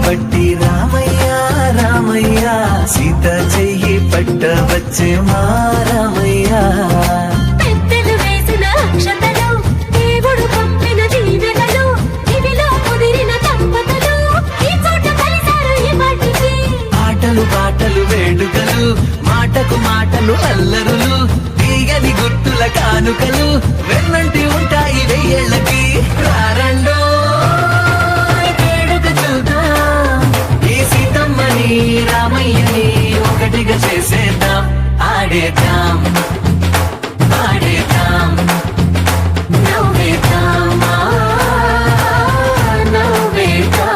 పట్టి రామయ్య రామయ్య సీత చెయ్యి పట్ట వచ్చే మా రామయ్య పెద్దలు వేసిన అక్షతలు దేవుడు పంపిన దీవెనలు ఇవిలో కుదిరిన దంపతులు ఈ చోట కలిసారు ఈ పాటికి ఆటలు పాటలు వేడుకలు మాటకు మాటలు అల్లరులు తీగని గుర్తుల కానుకలు వెన్నంటి ఉంటాయి వెయ్యేళ్ళకి రారండో రామయ్యని ఒకటిగా చేసేద్దాం ఆడేద్దాం ఆడేద్దాం నవ్వేద్దాం నవ్వేద్దాం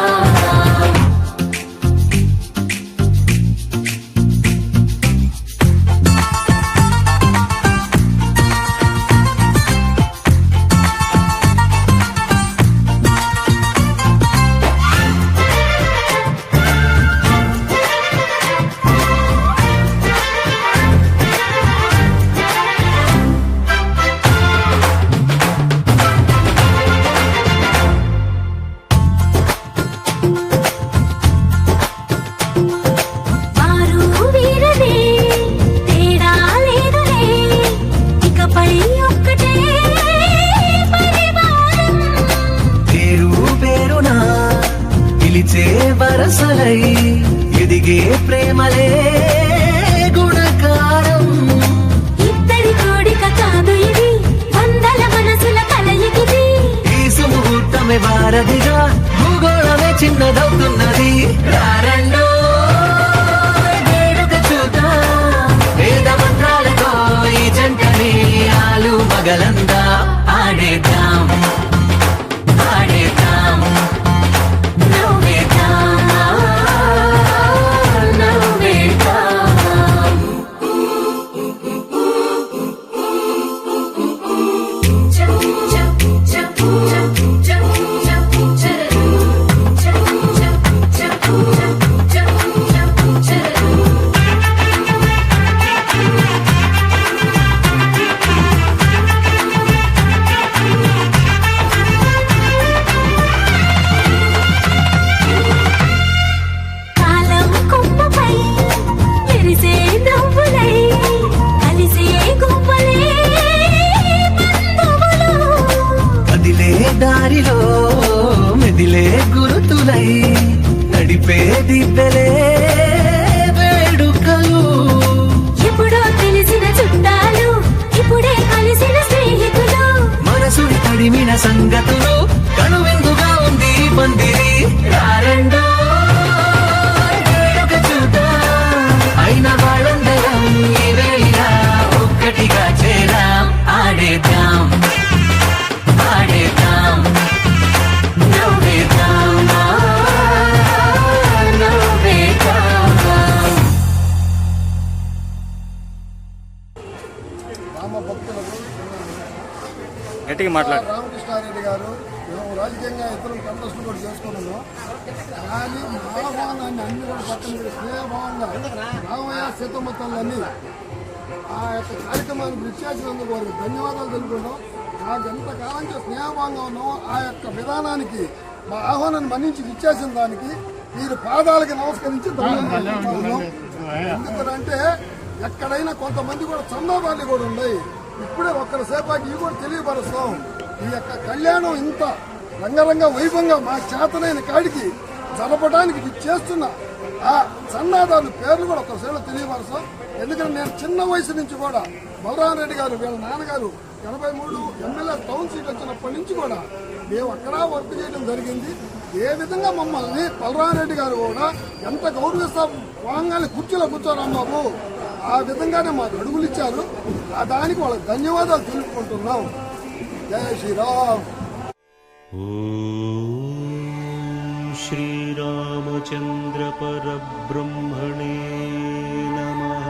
వరసలై ఎదిగే ప్రేమలే గుణకారం ఇద్దరి కోడిక కాదు ఇది వందల మనసుల కలయికిది ఈ సుముహూర్తమే వారధిగా భూగోళమే చిన్నదవుతున్నది రారండో వేడుక చూద్దాం వేద మంత్రాలతో ఈ జంటని ఆలు మగలందా ఆడేద్దాం ఆడేద్దాం దివ్వెలే వేడుకలు. ఎప్పుడో తెలిసిన చుట్టాలు ఇప్పుడే కలిసిన స్నేహితులు. మనసుని తడిమిన సంగతులు కనువిందుగా ఉంది ఈ పందిరి. రారండో వేడుక చూద్దాం, అయిన వాళ్ళందరం ఈ వేళ ఒక్కటిగా చేరాం. ఆడేద్దాం ఆడేద్దాం నవ్వేద్దాం నవ్వేద్దాం. రామ భక్తులకు గట్టిగా మాట్లాడు. రామకృష్ణారెడ్డి గారు మేము రాజకీయంగా ఇతరులు కంటెస్టులు కూడా చేసుకున్నాము. కానీ మా ఆహ్వానాన్ని అన్ని కూడా పక్కన పెట్టి స్నేహభావంగా రామయ్య సీతమ్మ తల్లని ఆ యొక్క కార్యక్రమానికి విచ్చేసినందుకు వారికి ధన్యవాదాలు తెలుపుకుంటాం. నాకు ఎంతకాలంగా స్నేహభావంగా ఉన్నామో ఆ యొక్క విధానానికి మా ఆహ్వానాన్ని మన్నించి విచ్చేసిన దానికి వీరి పాదాలకి నమస్కరించి ధన్యవాదాలు. ఎందుకంటే ఎక్కడైనా కొంతమంది కూడా చందాబాలి కూడా ఉన్నాయి. ఇప్పుడే ఒక్కరి సేపాకి ఇవి కూడా తెలియపరుస్తాం. ఈ యొక్క కళ్యాణం ఇంత రంగరంగ వైభవంగా మా చేతనైన కాడికి జరపడానికి చేస్తున్న ఆ సన్నాదాలు పేర్లు కూడా ఒక్కసారి తెలియపరుస్తాం. ఎందుకంటే నేను చిన్న వయసు నుంచి కూడా బలరాం రెడ్డి గారు వీళ్ళ నాన్నగారు 83 ఎమ్మెల్యే టౌన్ సీట్ వచ్చినప్పటి నుంచి కూడా మేము అక్కడ వర్క్ చేయడం జరిగింది. ఏ విధంగా మమ్మల్ని బలరాం రెడ్డి గారు కూడా ఎంత గౌరవిస్తా వాంగాలి కుర్చీలో కూర్చోరాం బాబు, ఆ విధంగానే మాకు అడుగులు ఇచ్చారు. ఆ దానికి వాళ్ళకి ధన్యవాదాలు తెలుపుకుంటున్నాం. జై శ్రీరామ్. శ్రీరామచంద్ర పరబ్రహ్మణే నమః.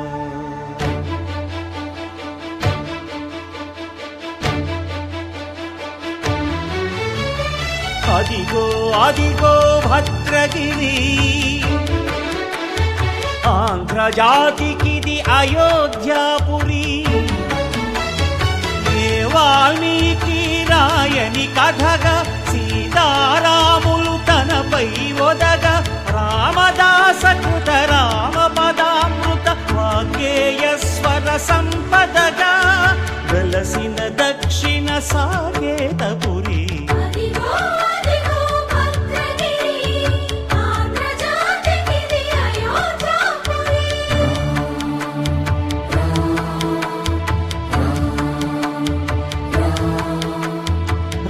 అదిగో అదిగో భద్రగిరి, ఆంధ్రజాతికిది అయోధ్యాపురి. ఏ వాల్మీకి రాయని కథగా సీతారాములు తనపై ఒదగ. రామదాస కృత రామ పదామృత వాగ్గేయ స్వర సంపదగా వెలసిన దక్షిణ సాకేతపురి. అదిగో అదిగో భద్రగిరి, ఆంధ్రజాతికిది అయోధ్యాపురి.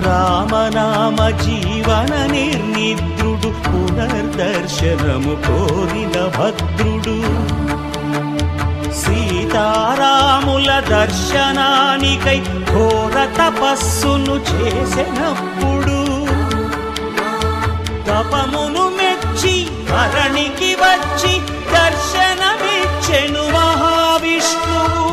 రామనామ జీవన నిర్నిద్రుడు పునర్దర్శనము కోరిన భద్రుడు. సీతారాముల దర్శనానికై ఘోర తపస్సును చేసినప్పుడు తపమును మెచ్చి ధరణికి వచ్చి దర్శనమిచ్చెను మహావిష్ణువు.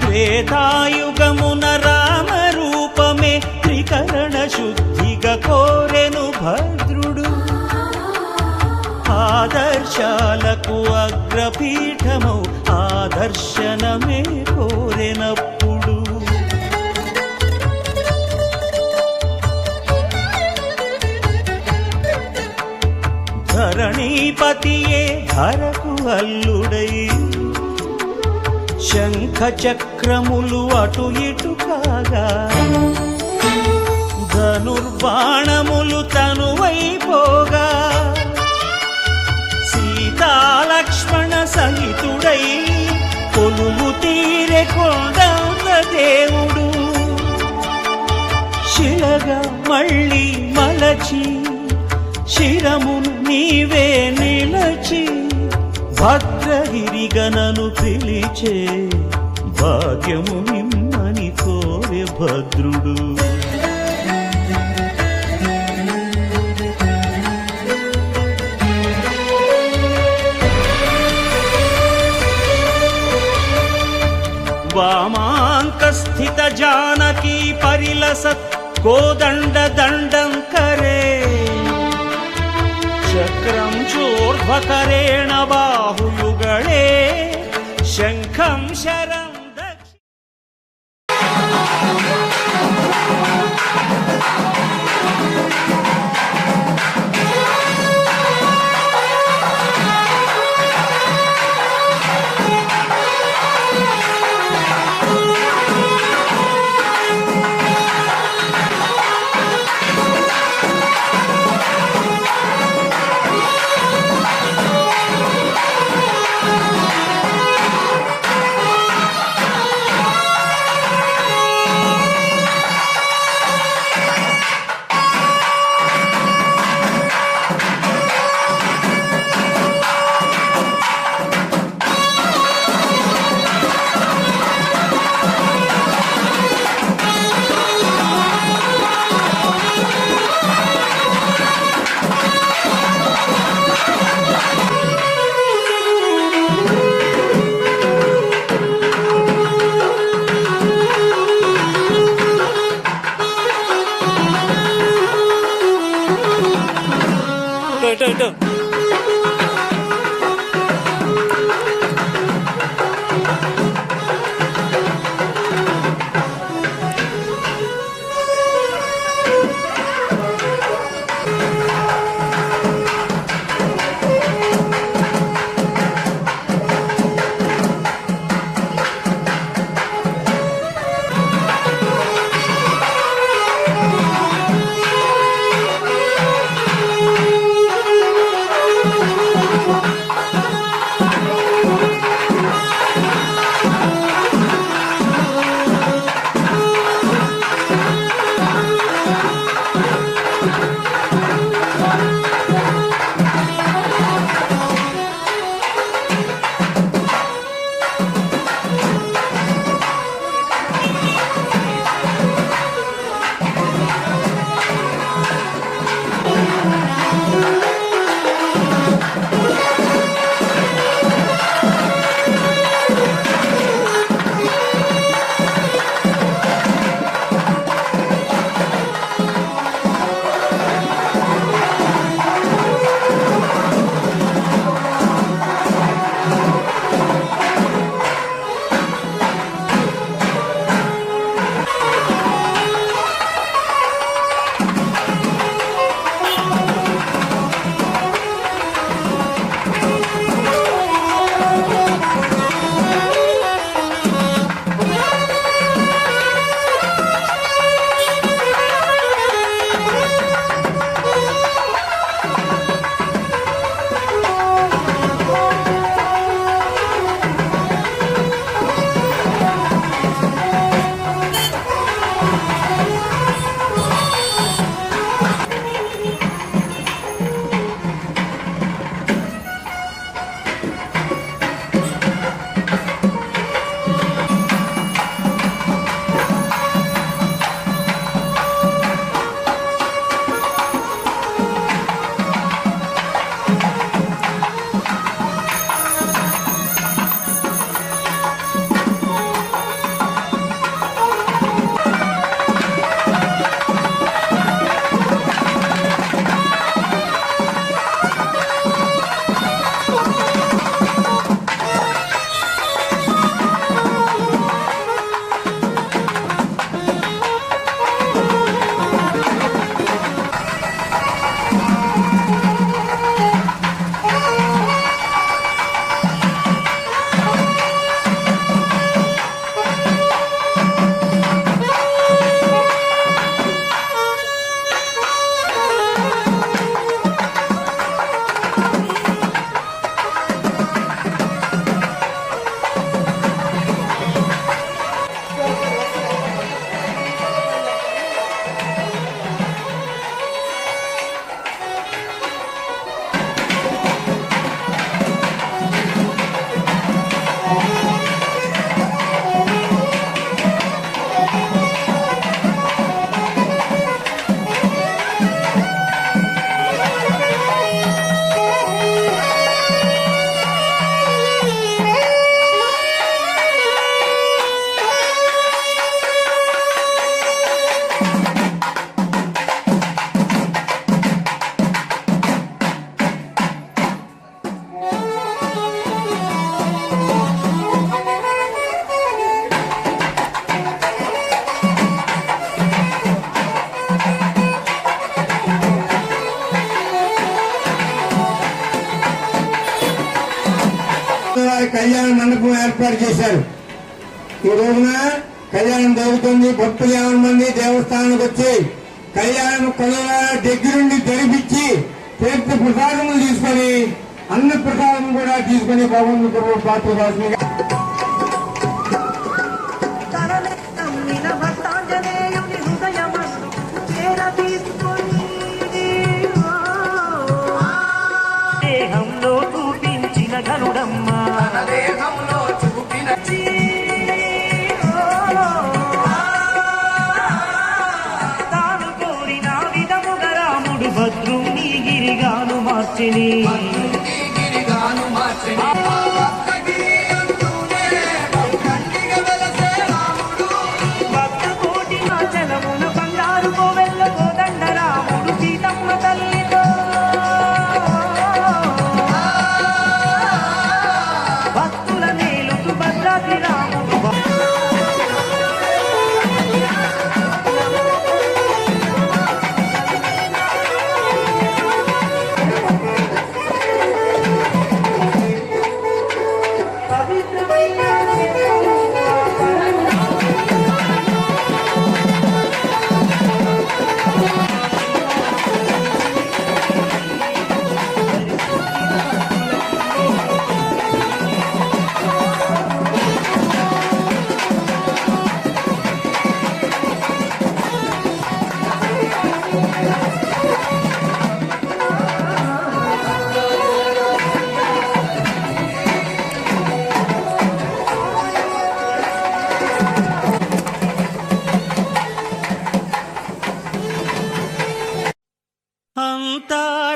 త్రేతాయుగమున రామ రూపమే త్రికరణ శుద్ధిగా కోరెను భద్రుడు. ఆదర్శాలకు అగ్రపీఠమౌ ఆదర్శనమే కోరెనప్పుడు ధరణీపతియే ధరకు అల్లుడై శంఖ చక్రములు అటు ఇటు కాగా ధనుర్బాణములు తనువైపోగా సీతాలక్ష్మణ సహితుడై కొలువు తీరె కొండంత దేవుడు. శిలగా మళ్ళీ మలచి శిరమును నీవే నిలచి భద్రగిరిగనను పిలిచే భాగ్యము నిమ్మని కోరె భద్రుడు. వామాంకస్థిత జానకీ పరిలసత్ కోదండ దండం కరే చక్రం చోర్ధ్వకరేణ బాహుయుగళే శంఖం శరం వారి కళ్యాణ మండపం ఏర్పాటు చేశారు. ఈ రోజున కళ్యాణం జరుగుతుంది. భక్తులు 50 మంది దేవస్థానానికి వచ్చి కళ్యాణం కొలవ దగ్గరుండి జరిపించి తీర్థ ప్రసాదములు తీసుకొని అన్న ప్రసాదం కూడా తీసుకొని భగవంతుడు పాత్ర రాసిన దేహంలో చూపించిన గనుడమ్మా తాను కోరిన విధముగా రాముడు భద్రుని గిరిగాను మార్చెని భక్త కోటి జలమున బంగారు కోవెల్ల కోదండ రాముడు సీతమ్మ తల్లితో భక్తుల మేలుకు భద్రాద్రి రాముడు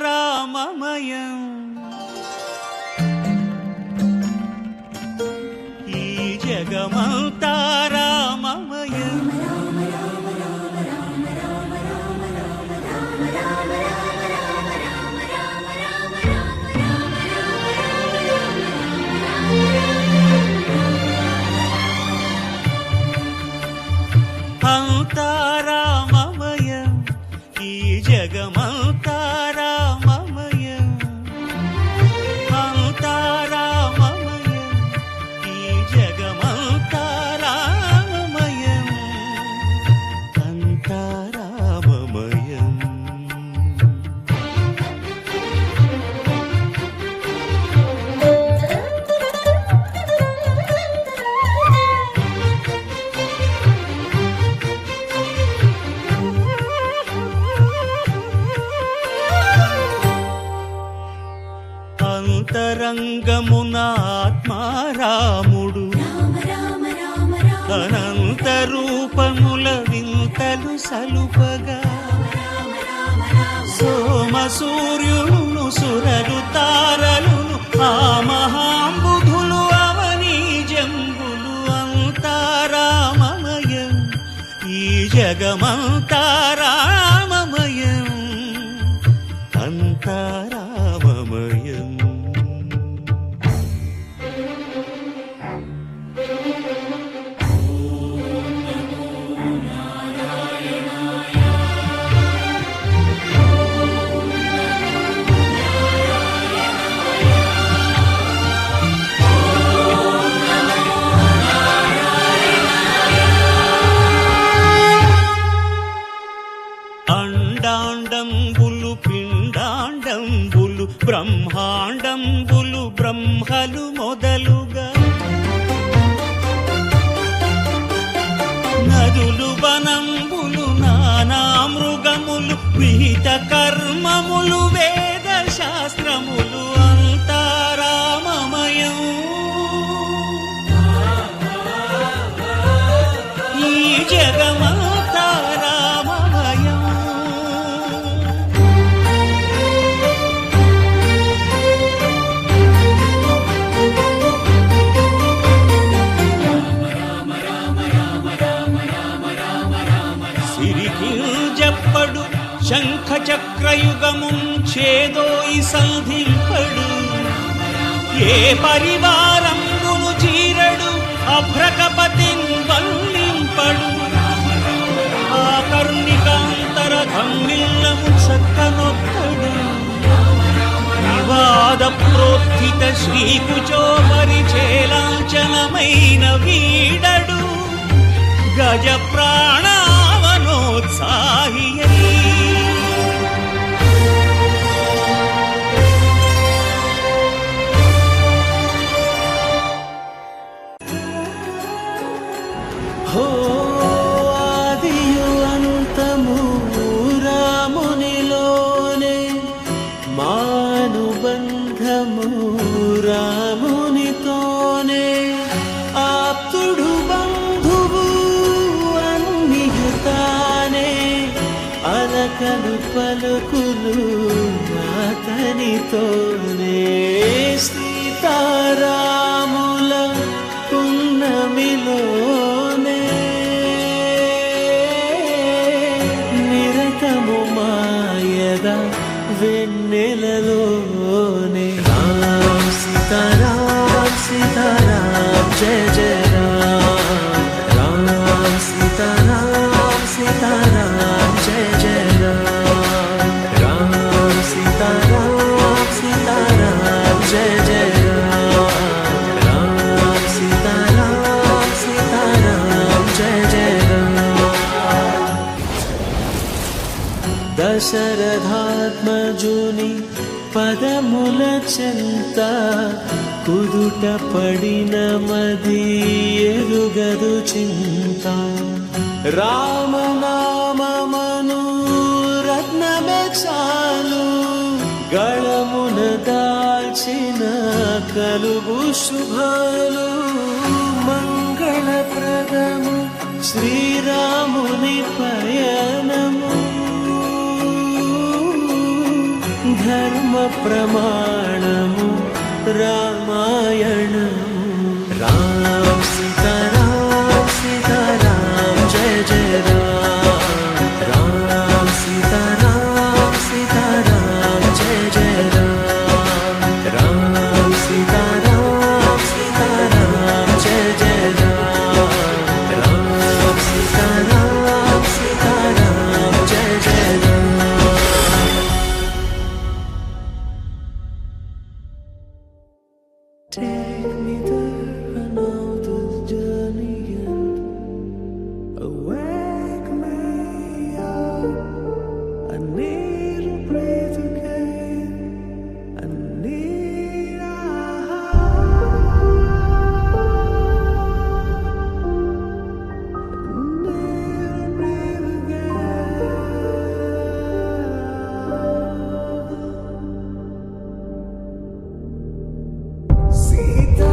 అంతారామమయం ఈ జగమంతారామమయం అంతారామమయం ఈ జగమంతారామమయం అంతారామమయం ఈ జగమంతారామమయం అంతారామమయం అంతరంగమున ఆత్మారాముడు అనంత రూపముల వింతలు సలుపగా సోమ సూర్యులను సురలు తారలును ఆ మహాంబుధులు అవనీ జంబులు అంతారామమయం ఈ జగమంతారామమయం అంతారామమయం అండాండంబులు పిండాండంబులు బ్రహ్మాండంబులు బ్రహ్మలు మొదలుగా నదులు వనంబులు నానా మృగములు విహిత కర్మములు వేద శాస్త్రములు అంతారామమయం ఈ జగమంతారామమయం సిరికింజప్పడు శంఖ చక్రయుగముంచేదోయి సంధింపడు ఏ పరివారంబును చీరడు అభ్రకపతిన్ వల్లింపడు ఆ కర్ణికాంతర ధమ్మిల్లము చక్కనొక్కడు వివాద ప్రోత్థిత శ్రీకుచో పరిచేలాంచనమైన వీడడు గజ ప్రాణావనోత్సాహి హో ఆదియు అంతము రామునిలోనే మానుబంధము రామునితోనే ఆప్తుడు బంధువు అన్నియుతానే అలకలు పలుకులు అతనితోనే సీతారాముల పున్నమిలోనే నిరతము మాయద వెన్నెలలోనే రామ్ సీతారాం సీతారాం జయ జయ రామ్ రామ్ సీతారాం సీతారాం జయ జయ రామ్ రామ్ సీతారాం సీతారాం జయ జయ రామ్ రామ్ సీతారాం సీతారాం జయ జయ రామ్ దశరథాత్మజుని పదముల చెంత కుదుట పడిన మది ఎరుగదు చింత రామనామమను రత్నమే చాలు గళమున దాల్చిన కలుగు శుభాలు మంగళప్రదము శ్రీరాముని పయనము ధర్మ ప్రమాణము రామాయణము రామ్ సీతారాం సీతారాం జయ జయ రామ్ రామ్ సీతారాం సీతారాం జయ జయ రామ్ రామ్ సీతారాం సీతారాం జయ జయ రామ్ రామ్ సీతారాం సీతారాం జయ జయ Ram Take me there, I know this journey ends. Awake me up, I need to breathe again. I need a breathe again. Sita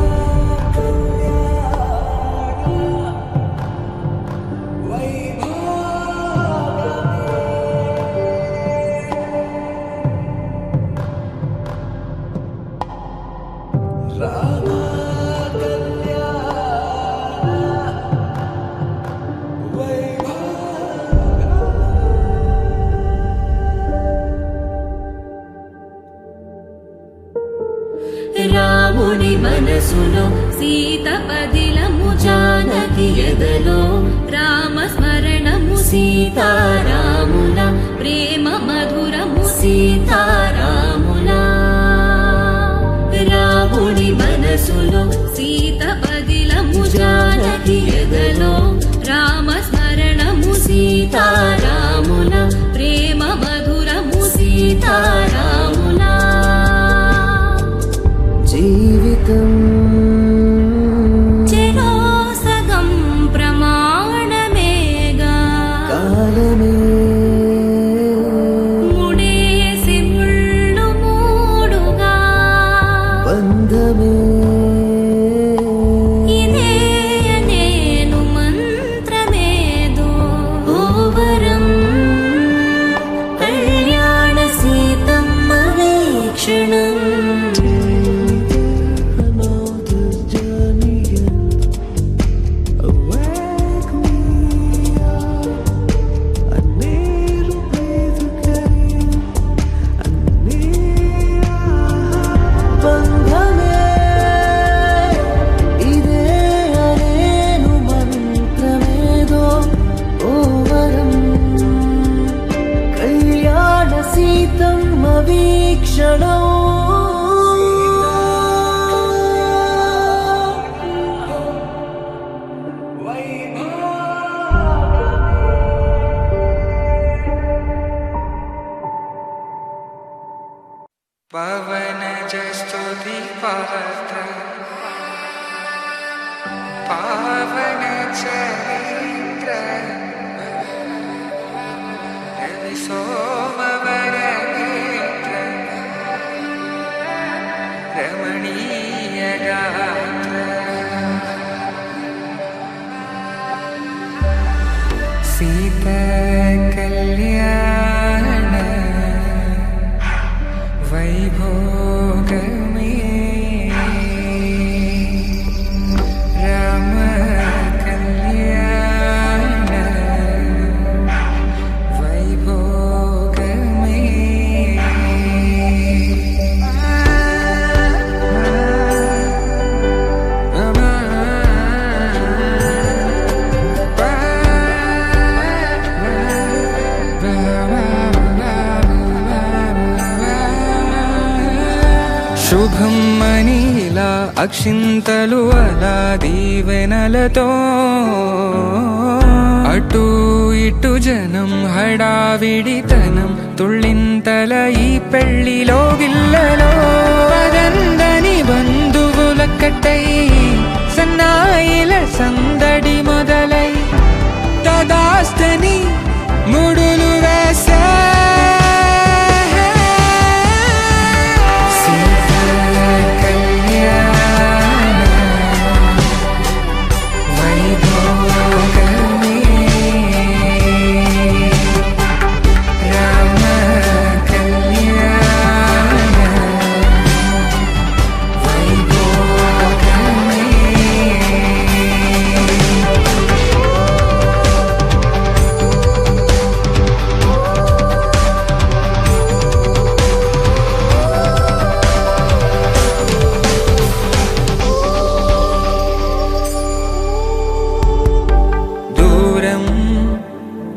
రాముని మనసులో సీత పదిలము జానకి ఎదలో రామ స్మరణము సీతారాముల ప్రేమ మధురము సీతారాముల రాముని మనసులో సీత పదిలము జానకి ఎదలో రామ స్మరణము సీతారాముల ప్రేమ మధురము సీతారాముల జీవితం చెరో సగం ప్రమాణమేగా కాలమే ముడేసి ముళ్ళు మూడుగా బంధమే ఇదే నేను మంత్రమేదో ఓవరం కళ్యాణ సీతమ్మ వీక్షణం పవనజ స్తుతి పాత్ర పావన చరిత్ర రవి సోమవర నేత్ర రమణీయ గాత్ర సీతా కళ్యాణ వైభోగమే రామ కళ్యాణ వైభోగమే శుభం మనీలా అక్షింతలు అలా దీవెనలతో అటు ఇటు జనం హడావిడితనం తుళ్ళింతల ఈ పెళ్లిలో గిల్లలో పదందని బంధువుల కట్టై సన్నాయిల సందడి మొదలై తదాస్తని ముడులు వేసే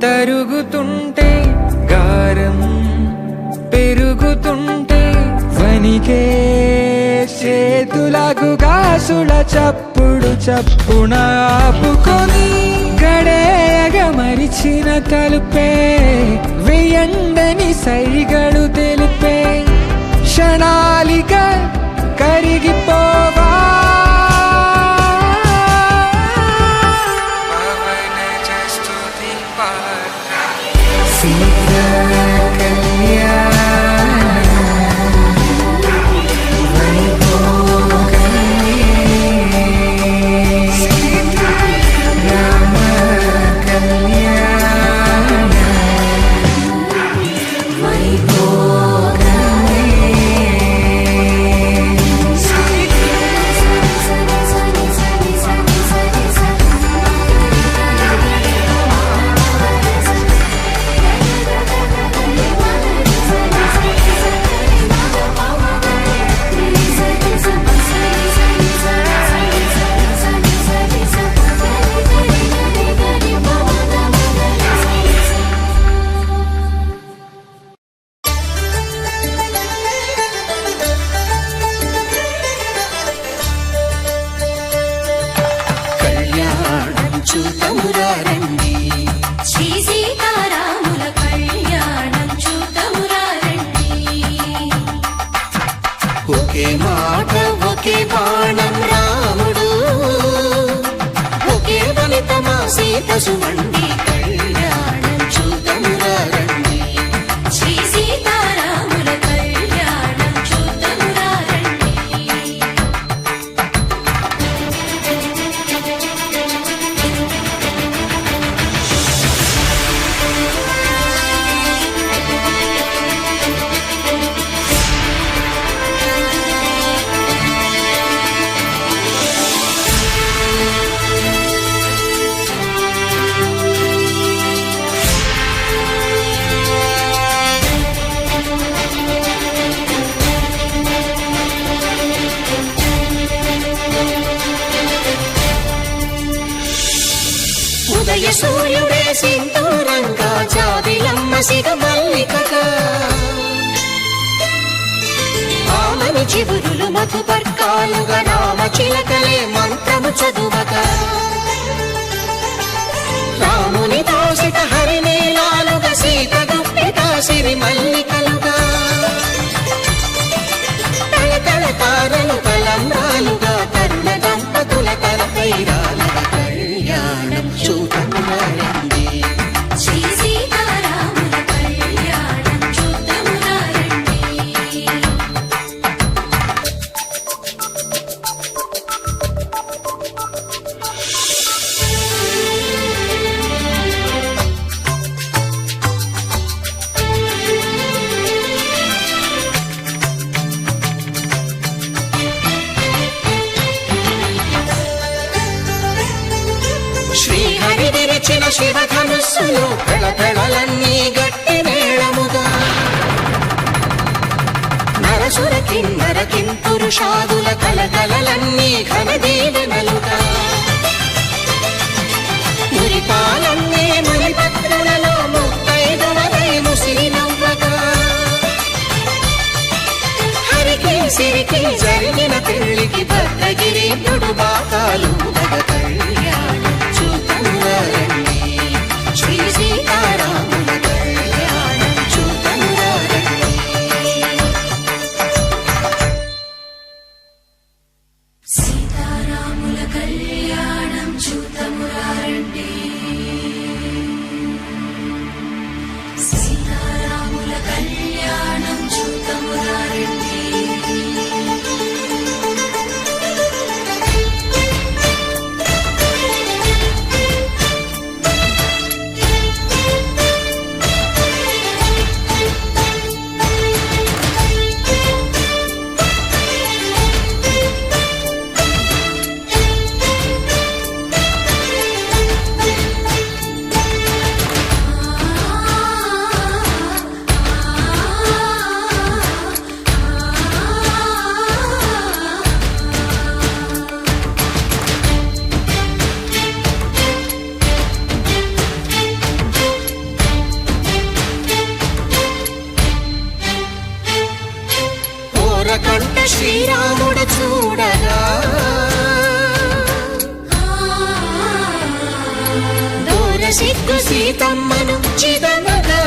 తరుగుతుంటే గారం పెరుగుతుంటే వనికే చేతులకు గాసుల చప్పుడు చప్పున ఆపుకొని గడేయగ మరిచిన తలుపే వెయ్యండని సైగడు తెలిపే క్షణాలిక కరిగిపోవా శ్రీ సీతారాముల కళ్యాణం చూతమురారండి. ఒకే మాట ఒకే బాణం రాముడు ఒకే వనిత మా సీత సుమండి కళ్యాణం చూతమురారండి. శ్రీ సీతారాముల కళ్యాణం చూతమురారండి. ఉదయ సూర్యుడే సింధూరంగా జాబిలమ్మ సిగ మల్లికగా ఆమని చిగురులు మధుపర్కాలుగా రామ చిలకలే మంత్రము చదువగా రాముని దోసిట హరినేలాలుగా సీత గుప్పిట సిరి మల్లికలుగా నిలిచిన శివధనుస్సులో పెళపెళలన్నీ గట్టి మేళముగా నరసుర కిన్నర కింపురుషాదుల కలకలలన్నీ ఘనదీవెనలుగా మురిపాలన్నీ మురిపత్రులలో ముత్తైదువలై ముసిరి నవ్వగా హరికి సిరికి జరిగిన పెళ్లికి భద్రగిరి బాకాలు కళ్యాణం చూతమురారండి శ్రీ సీతారాముల కళ్యాణం చూతమురారండి సీతారాముల కళ్యాణం చూతమురారండి సీతారాముల కళ్యాణం చూతమురారండి కంట శ్రీరాముడు చూడగా దూర సిగ్గు సీతమ్మను చిదమగా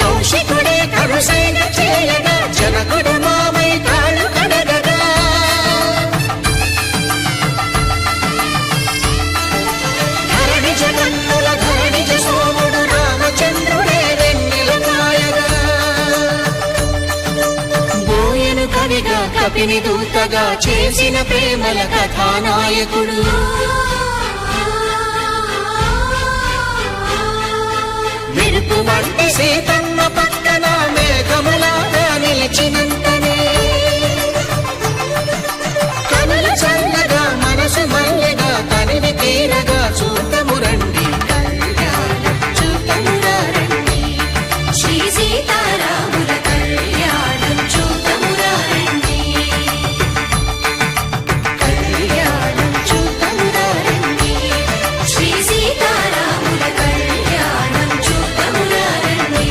కౌశికుడే కరుసైన చేయగా జనకుడు మామై కాళ్ళు కడగగా ధరణి జగన్నుల ధరణిజ సోముడు రామచంద్రుడే కవిగా కపిని దూతగా చేసిన ప్రేమల కథానాయకుడు మెరుపు వంటి సీతమ్మ పక్కన మేఘములాగా నిలిచినంతనే కనుల చల్లగా మనసు మల్లెగా తనివి తీరగా చూతమురండి కళ్యాణం చూతమురారండి శ్రీ సీతారాముల కళ్యాణం చూతమురారండి కళ్యాణం చూతమురారండి శ్రీ సీతారాముల కళ్యాణం చూతమురారండి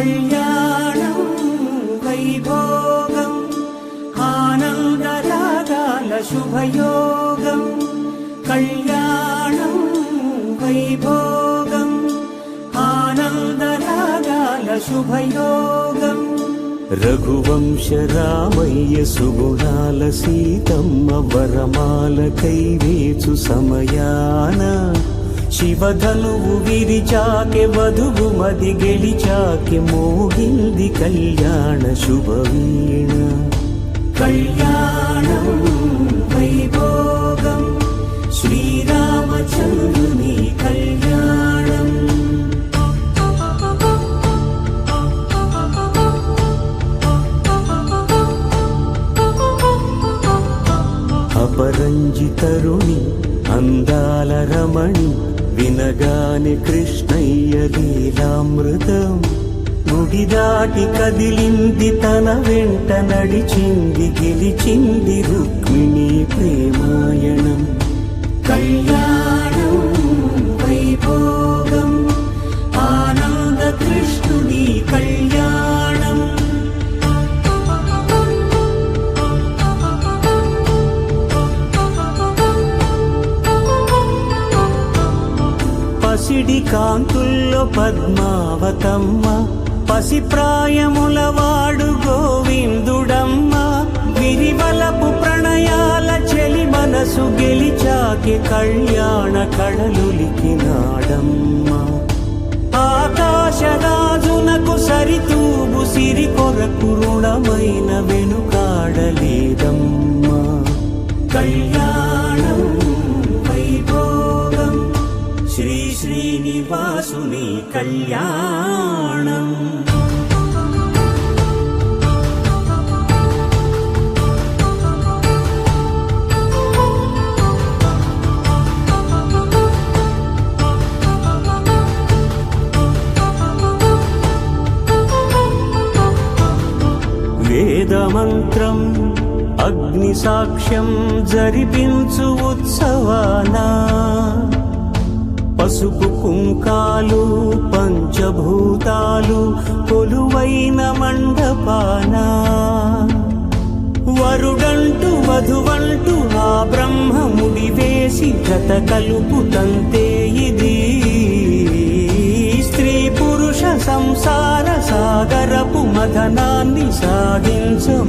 కళ్యాణం వైభోగం ఆనందరాగాల శుభయోగం కళ్యాణం వైభోగం ఆనందరాగాల శుభయోగం రఘువంశ రామయ్య సుగుణాల సీతమ్మ వరమాల కైవేచు సమయాన శివధనువు విరిచాకె వధువు మది గెలిచాకె మోగింది కళ్యాణ శుభవీణ కళ్యాణం వైభోగం శ్రీరామచంద్రుని కళ్యాణం అపరంజి తరుణి అందాల రమణి వినగానే కృష్ణయ్య లీలామృతం గుడి దాటి కదిలింది తన వెంట నడిచింది గెలిచింది రుక్మిణి ప్రేమాయణం కళ్యాణం వైభోగం ఆనంద కృష్ణుని కళ్యాణం పసిడి కాంతుల్లో పద్మావతమ్మ పసిప్రాయముల వాడు గోవిందుడమ్మ విరివలపు ప్రణయాల చెలి మనసు గెలిచాకి కళ్యాణ కళలులికినాడమ్మ ఆకాశరాజునకు సరితూబు సిరి కొరకు రుణమైన వెనుకాడలేదమ్మ కళ్యాణం వైభోగం శ్రీ శ్రీనివాసుని కళ్యాణం వేదమంత్రం అగ్ని సాక్ష్యం జరిపించు ఉత్సవానా పసుపు కుంకాలు పంచభూతాలు కొలువైన మండపాన వరుడంటూ వధువంటూ ఆ బ్రహ్మముడి వేసి జత కలుపుతంతే ఇది స్త్రీ పురుష సంసార సాగరపు మథనాన్ని సాగించమంటున్నది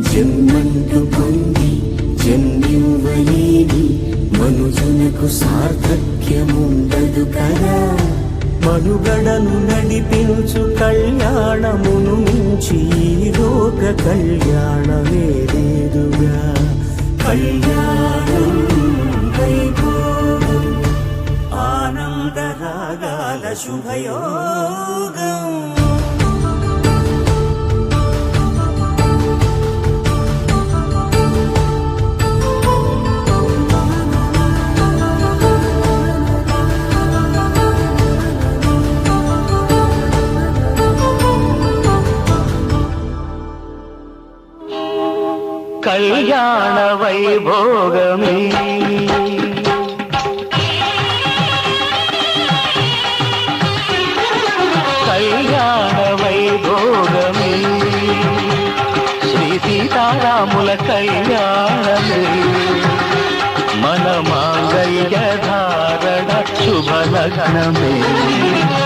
జన్మంటూ పొంది జన్మివ్వలేని మనుజునకు సార్థక్యముండదు కదా మనుగడను నడిపించు కళ్యాణమును మించి ఈ లోక కళ్యాణమే లేదుగా కళ్యాణం వైభోగం ఆనందరాగాల శుభయోగం కళ్యాణ వైభోగమే కళ్యాణ వైభోగమే శ్రీ సీతారాముల కళ్యాణమే మన మాంగళ్య ధారణ శుభలగ్నమే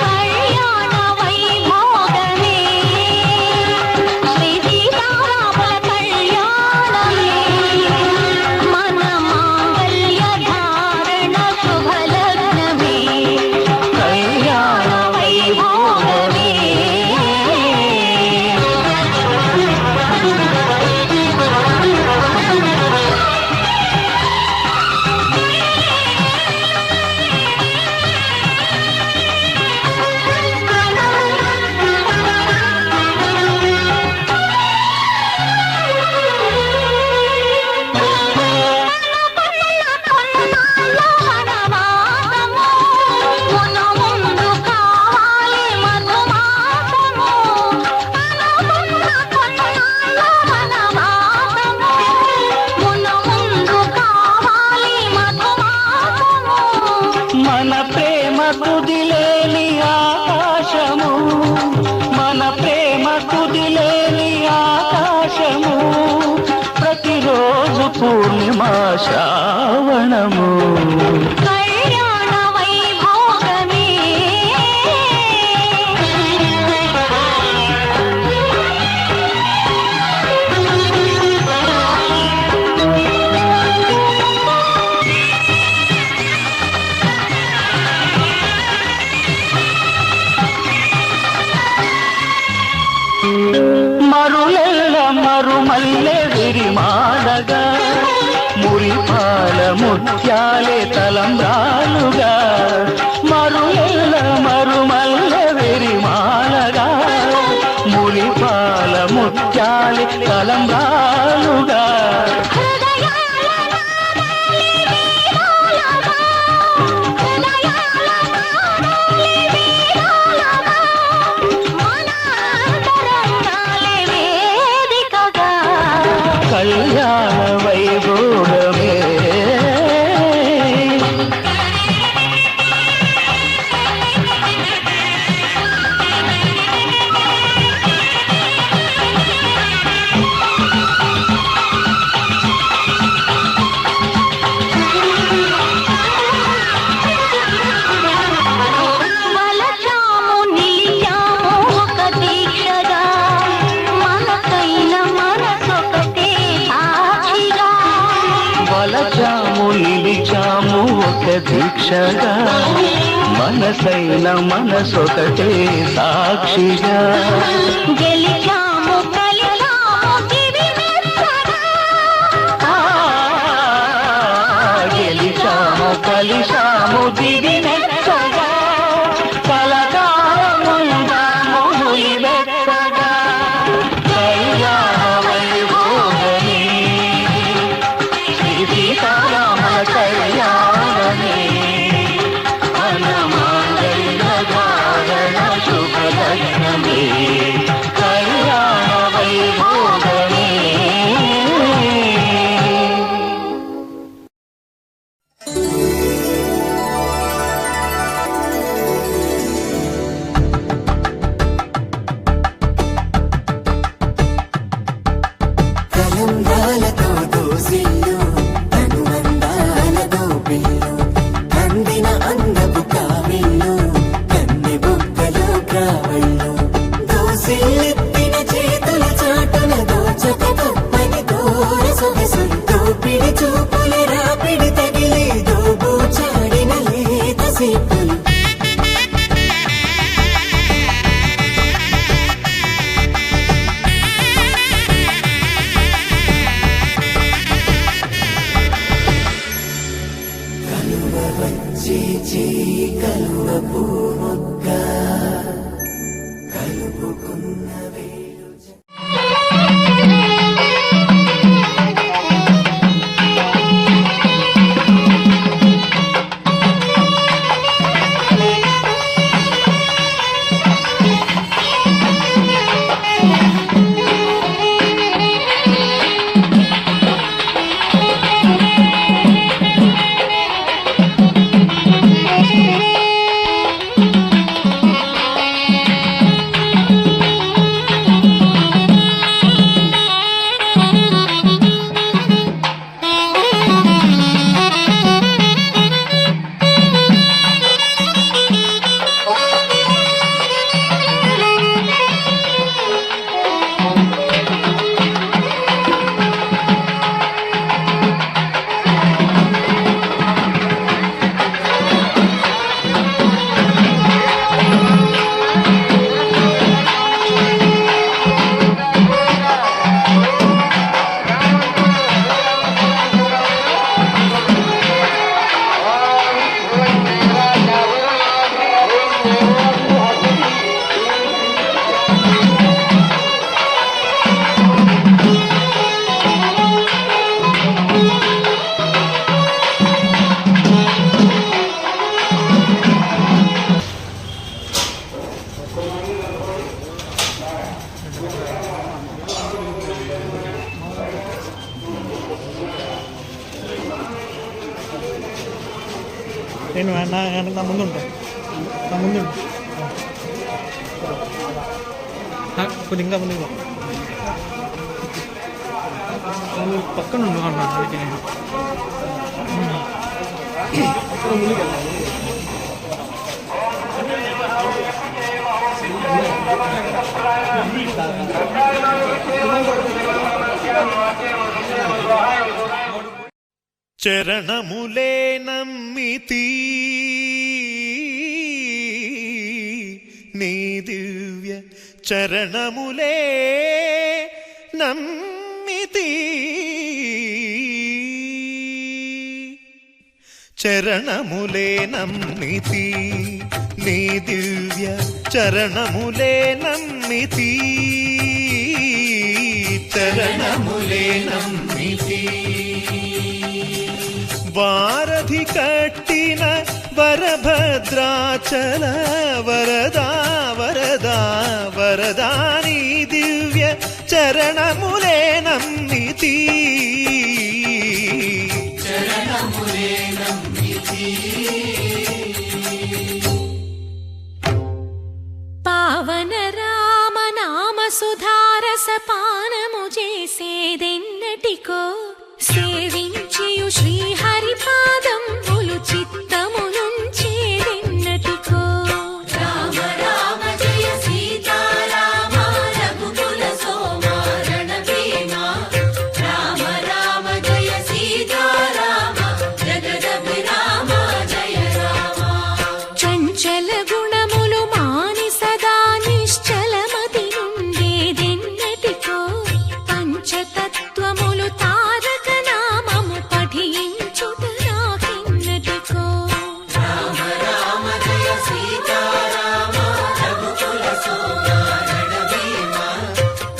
కళ్యాణ వైభోగమే శ్రీ సీతారాముల కళ్యాణమే మన మాంగళ్య ధారణ శుభలగ్నమే కళ్యాణ వైభోగమే మన ప్రేమ కుదిలేని ఆకాశము, మన ప్రేమ కుదిలేని ఆకాశము, ప్రతిరోజు పూర్ణిమా శ్రావణము. కళ్యాణ వైభోగమే మరులెల్ల మరుమల్లె విరిమాలగా, మురిపాల ముత్యాలే తలంబ్రాలుగా. మరులెల్ల మరుమల్లె విరిమాలగా, మురిపాల ముత్యాలే తలంబ్రాలుగా. హృదయాల నాదాలి వీరాలగా, హృదయాల నాదాలి వీరాలగా, మన అంతరంగాలే వేదికగా. కళ్యాణ వైభోగమే వలచాము నిలిచాము ఒక దీక్షగా, మనకైన మనసొకటే సాక్షిగా. వలచాము నిలిచాము ఒక దీక్షగా, మనసైన మనసొకటే సాక్షిగా. గెలిచాము కలిచాము దివి మెచ్చగా, ఆ, గెలిచాము కలిశాము దివి మెచ్చగా, కలకాలముందాము నులి మెచ్చగా. కళ్యాణ వైభోగమే శ్రీ సీతారామల కళ్యాణమే, మన మాంగళ్య ధారణ శుభలగ్నమే. కళ్యాణ వైభోగమే. కలంబ్రాలతో దోసిల్లు అనుబంధాలతో పిల్లు అందిన అందపు కావిల్లు కన్నె బుగ్గలు గ్రావళ్ళు దోసిల్లెత్తిన చేతుల చాటున దోచక తప్పని దూర సొగసులు దోపిడి చూపుల రాపిడి తగిలి దోబూచాడిన లేత సీపులు చేచి కలువ పూమొక్క కలుపుకున్న వేలు నా ముందు ఉంటా, నా ముందు కొంచెం ఇంకా ముందు పక్కన ఉండు అన్నా. అందుకే నేను చరణములే నమ్మితి నీ దివ్య చరణములే నమ్మితి చరణములే నమ్మితి నీ దివ్య చరణములే నమ్మితి చరణములే నమ్మితి వారధి కట్టిన వరభద్రాచల వరదా వరదా వరదా నీ దివ్య చరణములే నమ్మితి చరణములే నమ్మితి పావన రామ నామ సుధారస పానము చేసేదెన్నటికో సేవించియు శ్రీహరి పాదంబులు చిత్తమునుంచేదెన్నటికో రామ రామ జయ సీతారామ రఘుకుల సోమ రణభీమ రామ రామ జయ సీతారామ జగదభిరామ జయ రామ చంచల గుణములు మాని సదా నిశ్చలమతి నుండేదెన్నటికో పంచతత్వములు తారక నామము పఠించుట నాకెన్నటికో రామ రామ జయ సీతారామ రఘుకుల సోమ రణభీమ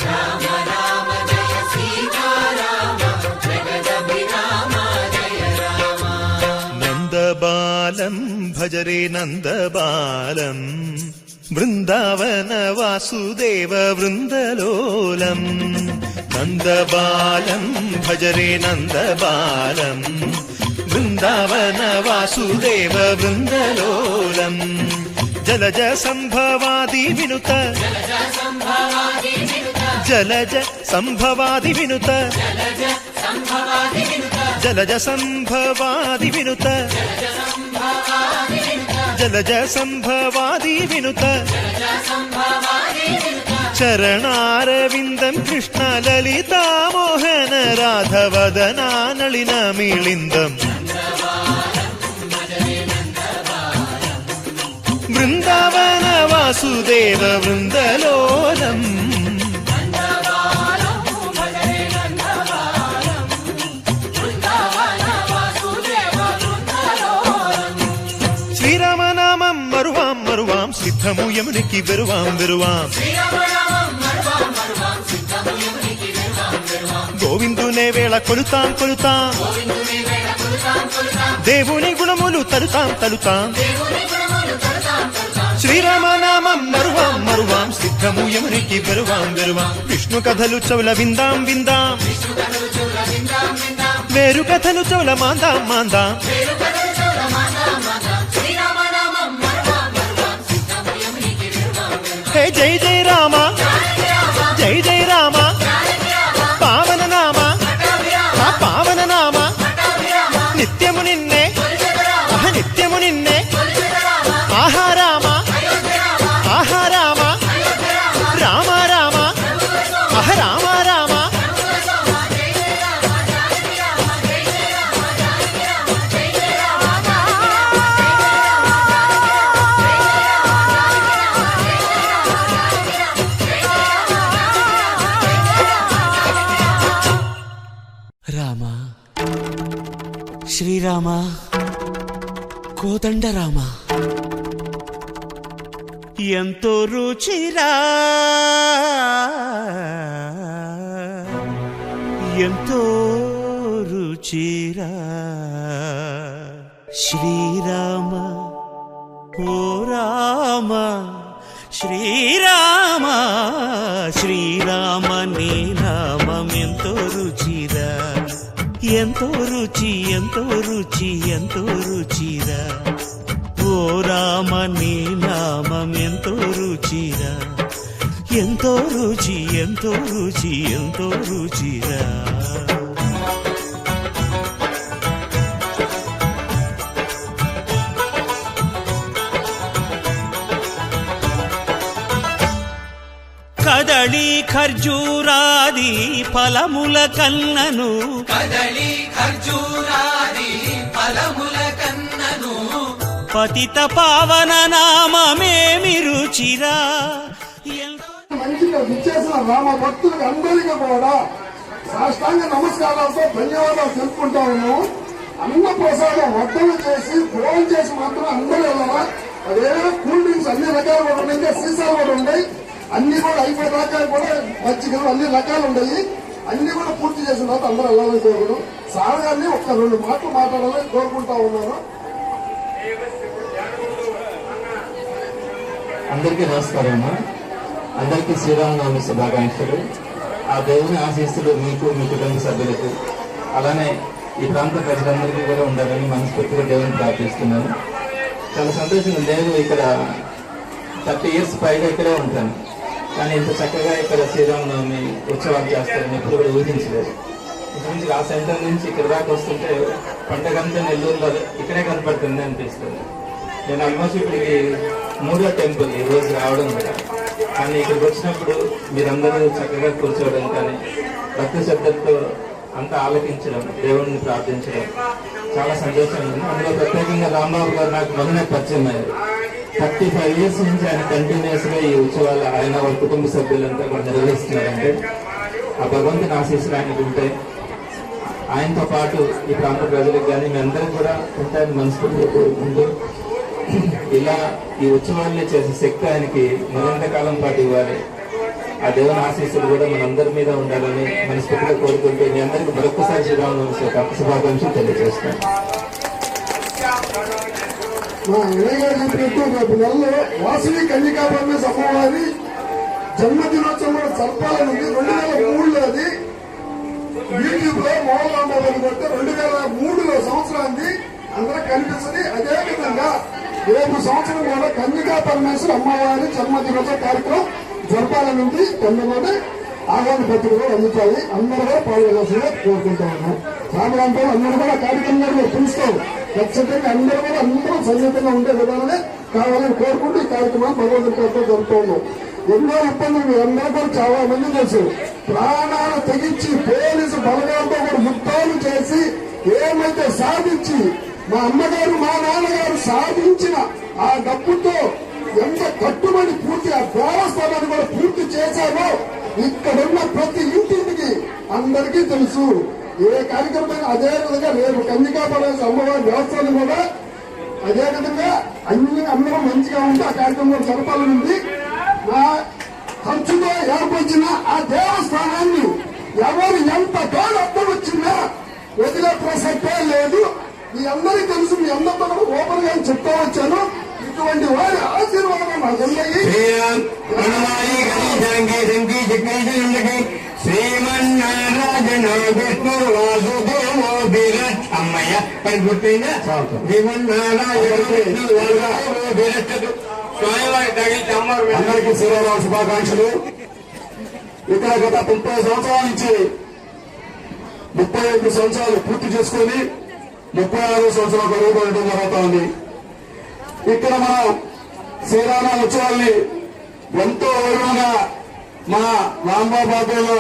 రామ రామ జయ సీతారామ జగదభిరామ జయ రామ నందబాలం భజరే నందబాలం బృందావన వాసుదేవ వృందలోలం నందబాలం భజరే నందబాలం బృందావన వాసుదేవ వృందలోలం జలజ సంభవాది వినుత జలజ సంభవాది వినుత జలజ సంభవాది వినుత జలజ సంభవాది వినుత చరణారవిందం కృష్ణ లలితా మోహన రాధవదనా నళిన మిళిందం బృందావన వాసుదేవ వృందలోలం శ్రీరామనామం మరువాం మరువాం సిద్ధము యమునికి వెరువాం వెరువాం గోవిందునే వేళ కొలుతాం కొలుతాం దేవుని గుణములు తలుతాం తలుతాం శ్రీరామనామం మరువాం మరువాం సిద్ధము యమునికి వెరువాం వెరువాం విష్ణు కథలు చౌల విందాం విందాం మేరు కథలు చౌల మాందాం మాందాం హే జై జై రామ జై జై రామ పావన నామ ఆ పావన నామ నిత్యము నిన్నే నిత్యము నిన్నే ఆహా రామ ఆహా రామ రామ రామ అహ రామ రామ రామ శ్రీరామ కోదండ రామ ఎంతో రుచిరా ఎంతో రుచిరా శ్రీరామ ఓ రామ శ్రీరామ శ్రీరామ నీ నామం ఎంతో రుచిరా ఎంతో రుచి ఎంతో రుచి ఎంతో రుచిరా ఓ రామ నీ నామం ఎంతో రుచిరా, ఎంతో రుచి, ఎంతో రుచి, ఎంతో రుచిరా. కదళి ఖర్జూరాది ఫలముల కన్నను, కదళి ఖర్జూరాది ఫలముల కన్నను, పతిత పావన నామమేమి రుచిరా. మంచిగా విచ్చేసిన రామ భక్తులకు అందరికీ కూడా సాష్టాంగ నమస్కారాలతో ధన్యవాదాలు తెలుపుకుంటా ఉన్నాము. అన్న ప్రసాదం వడ్డలు చేసి భోజనం చేసి మాత్రం అందరూ వెళ్ళాలా. అదే కూల్ డ్రింక్స్ అన్ని రకాలు కూడా ఉన్నాయి, ఇంకా సీసాలు కూడా ఉన్నాయి. అన్ని కూడా అయిపోయిన రకాలు కూడా మజ్జిగలు అన్ని రకాలు ఉన్నాయి. అన్ని కూడా పూర్తి చేసిన తర్వాత అందరూ వెళ్ళాలని కోరుకున్నాం. సార్ గారిని ఒక్క 2 మాటలు మాట్లాడాలని కోరుకుంటా ఉన్నాను. అందరికీ నమస్కారం అమ్మా. అందరికీ శ్రీరామనవమి శుభాకాంక్షలు. ఆ దేవుని ఆశీస్సులు మీకు, మీ కుటుంబ సభ్యులకు, అలానే ఈ ప్రాంత ప్రజలందరికీ కూడా ఉండాలని మనస్ఫూర్తిగా దేవుని ప్రార్థిస్తున్నాను. చాలా సంతోషంగా లేదు, ఇక్కడ 30 years పైగా ఇక్కడే ఉంటాను, కానీ ఇంత చక్కగా ఇక్కడ శ్రీరామనవమి ఉత్సవాలు చేస్తారని ఎప్పుడు కూడా ఊహించలేదు. ఇంచుమించు ఆ సెంటర్ నుంచి ఇక్కడ దాకా వస్తుంటే పండగంతా నెల్లూరులో ఇక్కడే కనపడుతుంది అనిపిస్తుంది. నేను ఆల్మోస్ట్ ఇప్పటికి 3వ టెంపుల్ ఈ రోజు రావడం కూడా, కానీ ఇక్కడికి వచ్చినప్పుడు మీరందరూ చక్కగా కూర్చోవడం కానీ భక్తి శ్రద్ధలతో అంతా ఆలకించడం, దేవుడిని ప్రార్థించడం చాలా సంతోషంగా ఉంది. అందులో ప్రత్యేకంగా రాంబాబు గారు నాకు మొదలనే పరిచయం అయ్యారు. 35 years నుంచి ఆయన కంటిన్యూస్ గా ఈ ఉత్సవాలు ఆయన వాళ్ళ కుటుంబ సభ్యులంతా కూడా నిర్వహిస్తున్నారంటే ఆ భగవంతుని ఆశీస్సులు ఆయనకు ఉంటాయి. ఆయనతో పాటు ఈ ప్రాంత ప్రజలకు కానీ మీ అందరికీ కూడా ఉంటాయని మనస్ఫూర్తిగా కోరుకుంటూ, ఇలా ఈ ఉత్సవాల్ని చేసే శక్తి ఆయనకి మరింత కాలం పాటు ఇవ్వాలి. ఆ దేవుని ఆశీస్సులు కూడా మనందరి మీద ఉండాలని మనస్ఫూర్తిగా కోరుకుంటూ మీ అందరికీ మరొకసారి శ్రీరామనవమి శుభాకాంక్షలు తెలియజేస్తాను. మా వినయ్ గారు చెప్పినట్టు రేపు నెలలో వాసవి కన్యకా పరమేశ్వర అమ్మవారి జన్మదినోత్సవం కూడా జరపాలని 2003లో అది యూట్యూబ్ లో మోహన్ రాంబాబు కొడితే 2003 సంవత్సరాన్ని అందరూ కనిపిస్తుంది. అదే విధంగా రేపు సంవత్సరం కూడా కన్యకా పరమేశ్వర అమ్మవారి జన్మదినోత్సవ కార్యక్రమం జరపాలని ఉంది. తొందరలోనే ఆగామి పత్రికలు అందుతాయి. అందరూ కూడా పాల్గొనాల్సిందిగా కోరుకుంటా ఉన్నాం. రామరాంపేట అందరూ కూడా కార్యక్రమంలో పిలుస్తాం. ఖచ్చితంగా అందరూ సన్నిహితంగా ఉండే విధానమే కావాలని కోరుకుంటూ ఈ కార్యక్రమాన్ని భగవంతుడి పేరుతో జరుపుతూ ఉన్నాం. ఎన్నో ఇబ్బందులు మీ అందరూ కూడా చాలా మంది తెలుసు. ప్రాణాలు తెగించి పోలీసు బలగాలతో కూడా యుద్ధాలు చేసి ఏమైతే సాధించి మా అమ్మగారు మా నాన్నగారు సాధించిన ఆ డబ్బుతో ఎంత కట్టుబడి పూర్తి ఆ దేవస్థానాన్ని కూడా పూర్తి చేశారో ఇక్కడున్న ప్రతి ఇంటికి అందరికీ తెలుసు. ఏ కార్యక్రమం అదే విధంగా రేపు కన్యకా పరమేశ్వర అమ్మవారి వ్యవస్థను కూడా అదే విధంగా అందరూ మంచిగా ఉంటే ఆ కార్యక్రమం జరపాలని ఉంది. నా ఖర్చుతో ఏర్పరిచిన ఆ దేవస్థానాన్ని ఎవరు ఎంత డెవలప్ వచ్చినా వదిలే ప్రసక్తే లేదు. మీ అందరికీ తెలుసు. మీ అందరితో కూడా ఓపెన్ గా చెప్తా వచ్చాను. ఇటువంటి వారి ఆశీర్వాదం నాకు ఉన్నాయి. శ్రీమన్నారాయణ విష్ణు వాసుదేవో బిరట్ అమ్మయ్య పని గుర్తయిందా? అందరికీ శ్రీరామ శుభాకాంక్షలు. ఇక్కడ గత 30 సంవత్సరాల నుంచి 35 సంవత్సరాలు పూర్తి చేసుకుని 36 సంవత్సరాలకు అడుగుపెట్టడం జరుగుతోంది. ఇక్కడ మనం శ్రీరామ ఉత్సవాల్ని ఎంతో వైభవంగా మా రాంబాబాలో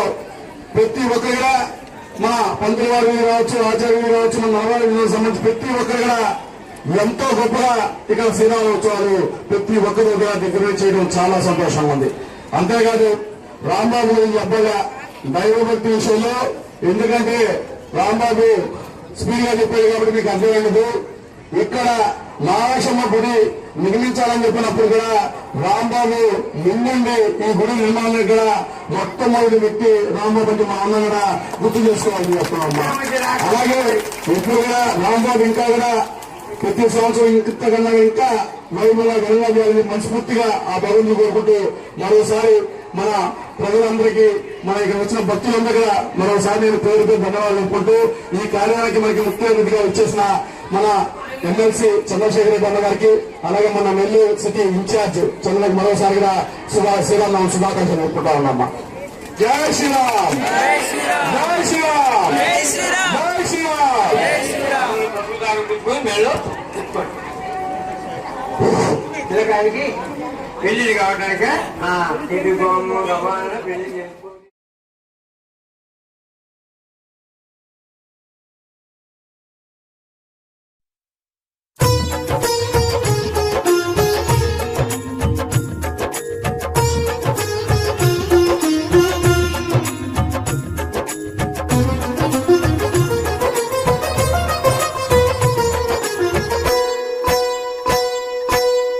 ప్రతి ఒక్కరిగా మా పంతులు వారి కావచ్చు, ఆచార్యులు కావచ్చు, మన నలభై సంబంధించి ప్రతి ఒక్కరిగా ఎంతో గొప్పగా ఇక్కడ శ్రీరామ ఉత్సవాలు ప్రతి ఒక్కరు దగ్గర చేయడం చాలా సంతోషంగా ఉంది. అంతేకాదు రాంబాబు ఈ అబ్బాయిగా దైవభక్తి విషయంలో, ఎందుకంటే రాంబాబు స్పీడ్ గా చెప్పాడు కాబట్టి మీకు అర్థమైనదు. ఇక్కడ నారాయణమ్మ గుడి నిర్మించాలని చెప్పినప్పుడు కూడా రాంబాబు ముందుండి ఈ గుడి నిర్మాణం కూడా మొట్టమొదటి వ్యక్తి రాంబాబు అంటే మా అన్న కూడా గుర్తు చేసుకోవాలని చెప్తున్నామ్మా. అలాగే ఇప్పుడు కూడా రాంబాబు ఇంకా కూడా ప్రతి సంవత్సరం ఇంతకన్నా ఇంకా మహిళగా వెళ్ళాలని మనస్ఫూర్తిగా ఆ భగవంతుని కోరుకుంటూ మరోసారి మన ప్రజలందరికీ మన ఇక్కడ వచ్చిన భక్తులందరూ కూడా మరోసారి నేను పేరుతో ధన్యవాదాలు చెప్పుకుంటూ ఈ కార్యానికి మనకి ముఖ్య అతిథిగా వచ్చేసిన మన ఎమ్మెల్సీ చంద్రశేఖర్ రెడ్డి అన్న గారికి, అలాగే మన నెల్లూరు సిటీ ఇన్ఛార్జ్ చంద్రకి మరోసారిగా శ్రీరామ్ శుభాకాంక్షలు చెప్పుకుంటా ఉన్నామ్మా. జై శ్రీరామ్, జై శ్రీరామ్, జై శ్రీరామ్. పిల్లకాయలకి పెళ్లి కావడానికి పెళ్లి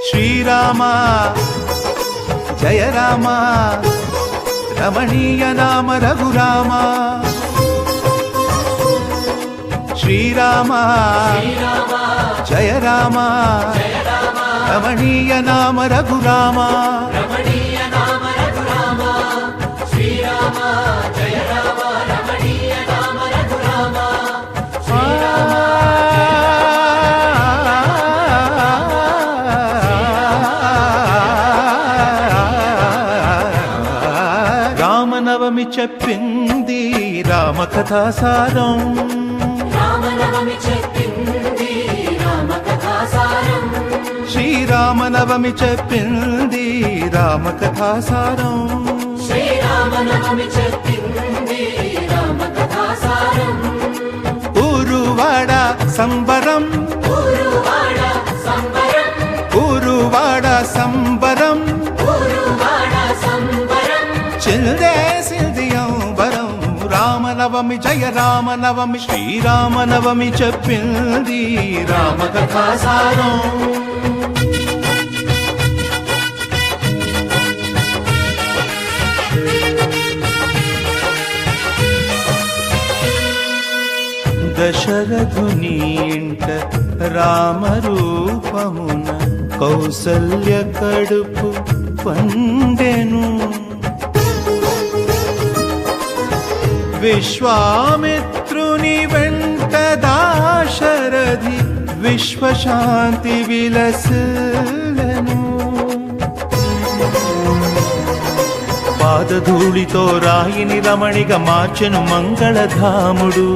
శ్రీరామ జయ రామ రమణీయ నామ రఘురామ. శ్రీరామ జయ రామ రమణీయ నామ రఘురామ. రామనవమి చెప్పింది రామకథాసారం. శ్రీరామనవమి చెప్పింది రామకథాసారం. ఊరువాడ సంబరం, ఊరువాడ సంబరం, చిల్దేసింది అంబరం. రామనవమి జయ రామనవమి, శ్రీరామనవమి చెప్పింది రామకథాసారం. దశరథుని ఇంట రామరూపమున కౌసల్య కడుపు పండెను. విశ్వామిత్రుని వెంట దాశరథి విశ్వశాంతి విలసిల్లెను. పాదధూళితో రాయిని రమణిగా మార్చెను మంగళధాముడు.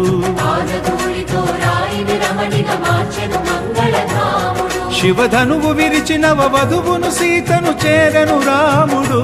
శివధనువు విరిచిన వధువును సీతను చేరను రాముడు.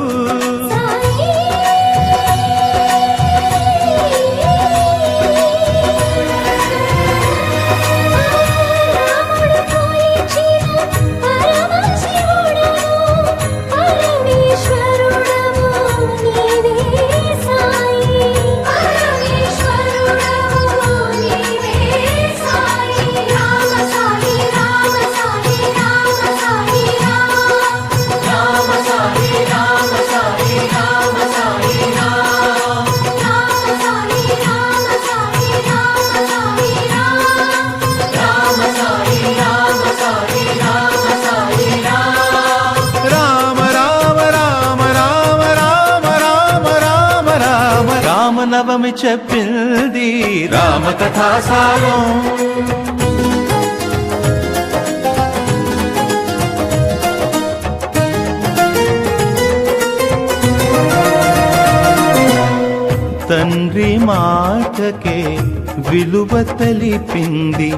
రామనవమి చెప్పింది రామకథాసారం. తండ్రి మాటకే విలువ తెలిపింది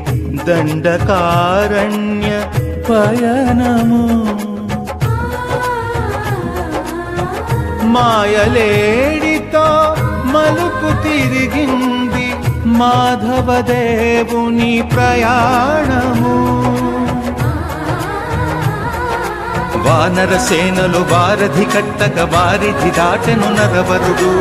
దండకారణ్య పయనము. మాయలేడితో మలుపు తిరిగింది మాధవదేవుని ప్రయాణము. వానర సేనలు వారధి కట్టక వారిధి దాటెను నరవరుడు.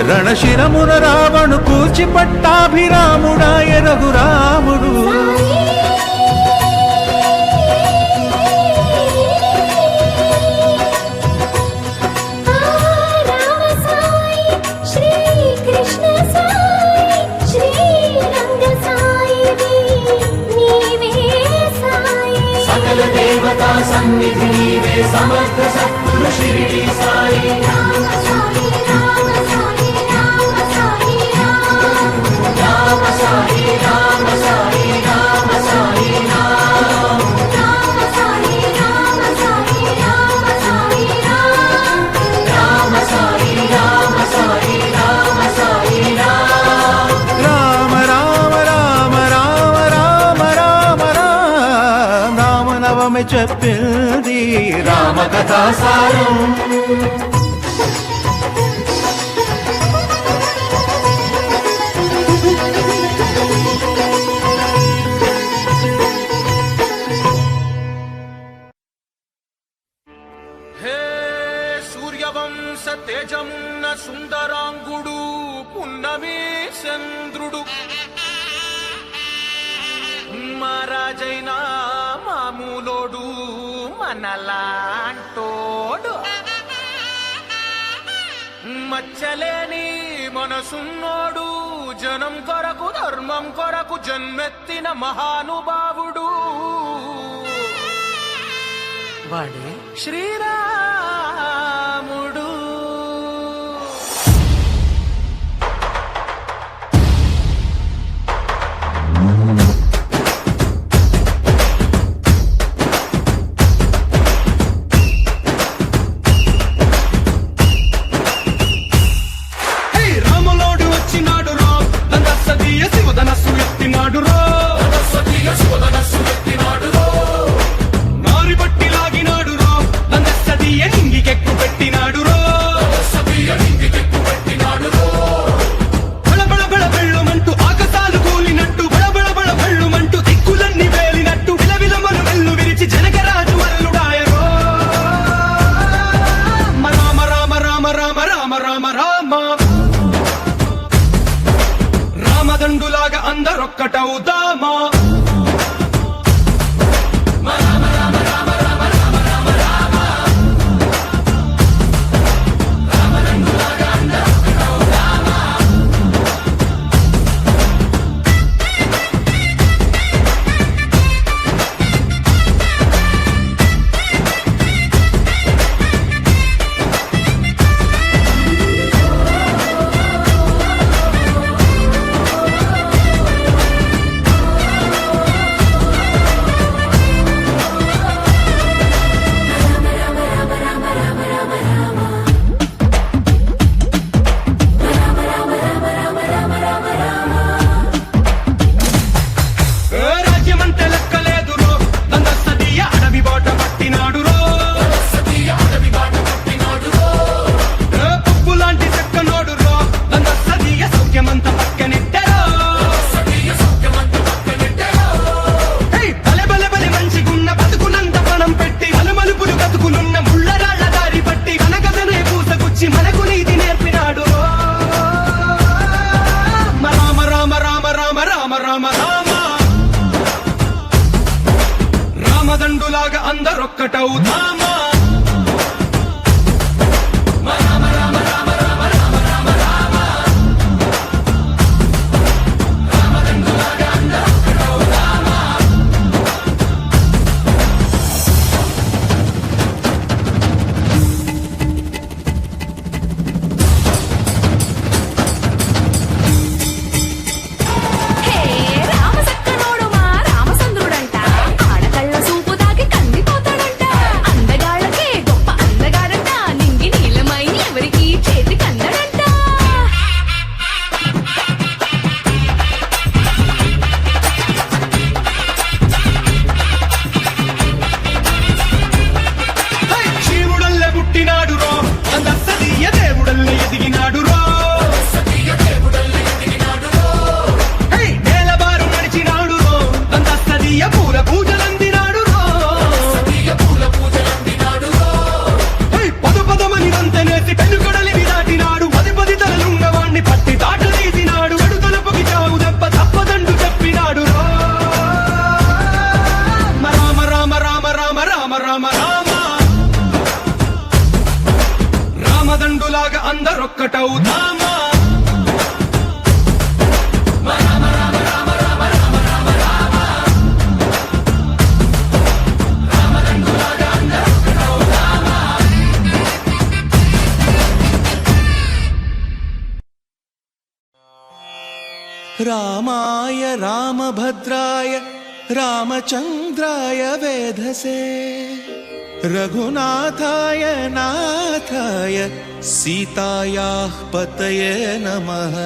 రణశిరమున రావణు కూర్చి పట్టాభిరాముడాయ రఘురాముడు. సన్నిధి నీవే సమర్థ సద్గురు శిరిడి సాయి. రామ సాయి రామ సాయి రామ సాయి రామ. చెప్పింది రామకథాసారం. సూర్యవంశ తేజమున్న సుందరాంగుడు పున్నమి చంద్రుడు మహారాజైనా మామూలోడు మనలాంటోడు మచ్చలేని మనసున్నోడు జనం కొరకు ధర్మం కొరకు జన్మెత్తిన మహానుభావుడు వాడే శ్రీరాముడు. రాములోడు వచ్చినాడు రో దండసదీయ శివధనస్సు ఎత్తినాడు రో మారి బట్టి లాగినాడు రో దండసదీయ నింగికెక్కు పెట్టినాడు రో బళబళ బళ బెళ్ళుమంటూ ఆకాశాలు కూలినట్టు బళబళ బళ బెళ్ళుమంటూ దిక్కులన్నీ వేలినట్టు విలవిలమను వెల్లు విరిచి జనకరాజు అల్లుడాయరో. రామ రామ రామ రామ రామ రామ రామ రామదండులాగా అందరొక్కటవుదామా. రాజ్యమంటే లెక్కలేదు రో దండసదీయ అడవి బాట పట్టినాడు రో పువ్వు లాంటి చెక్కనోడు రో దండసదీయ సౌఖ్యమంత పక్కనెట్టరో. బలె బలె బలె మంచిగున్న బతుకునంత పణం పెట్టి మలుమలుపులు బతుకులున్న ముళ్ళరాళ్ల దారి పట్టి మన కథనే పూసగుచ్చి మనకు నీతి నేర్పినాడు రో. రామ రామ రామ రామ రామ రామ రామ రామదండులాగా అందరొక్కటవుదామా. హే రామసక్కనోడు మా రామచంద్రుడంట ఆడకళ్ళ సూపు తాకి కందిపోతాడంట అందగాళ్ళకే గొప్ప అందగాడంట నింగి నీలమై ఎవరికి చేతి కందడంట. శివుడల్లే పుట్టినాడు రో దండసదీయ దేవుడల్లే ఎదిగినాడు రో నేలబారు నడిచినాడు రో దండసదీయ పూల పూజలందినాడు రో పదు పదమని వంతనేసి పెనుకడలిని దాటినాడు పది పది తలలున్నవాణ్ణి పట్టి తాట తీసినాడు చెడు తలపుకి చావు దెబ్బ తప్పదండు చెప్పినాడు రో. రామ రామ రామ రామ రామ రామ రామ రామదండులాగా అందరొక్కటవుదామా. రామాయ రామభద్రాయ రామచంద్రాయ వేధసే రఘునాథాయ నాథాయ సీతాయాః పతయే నమః.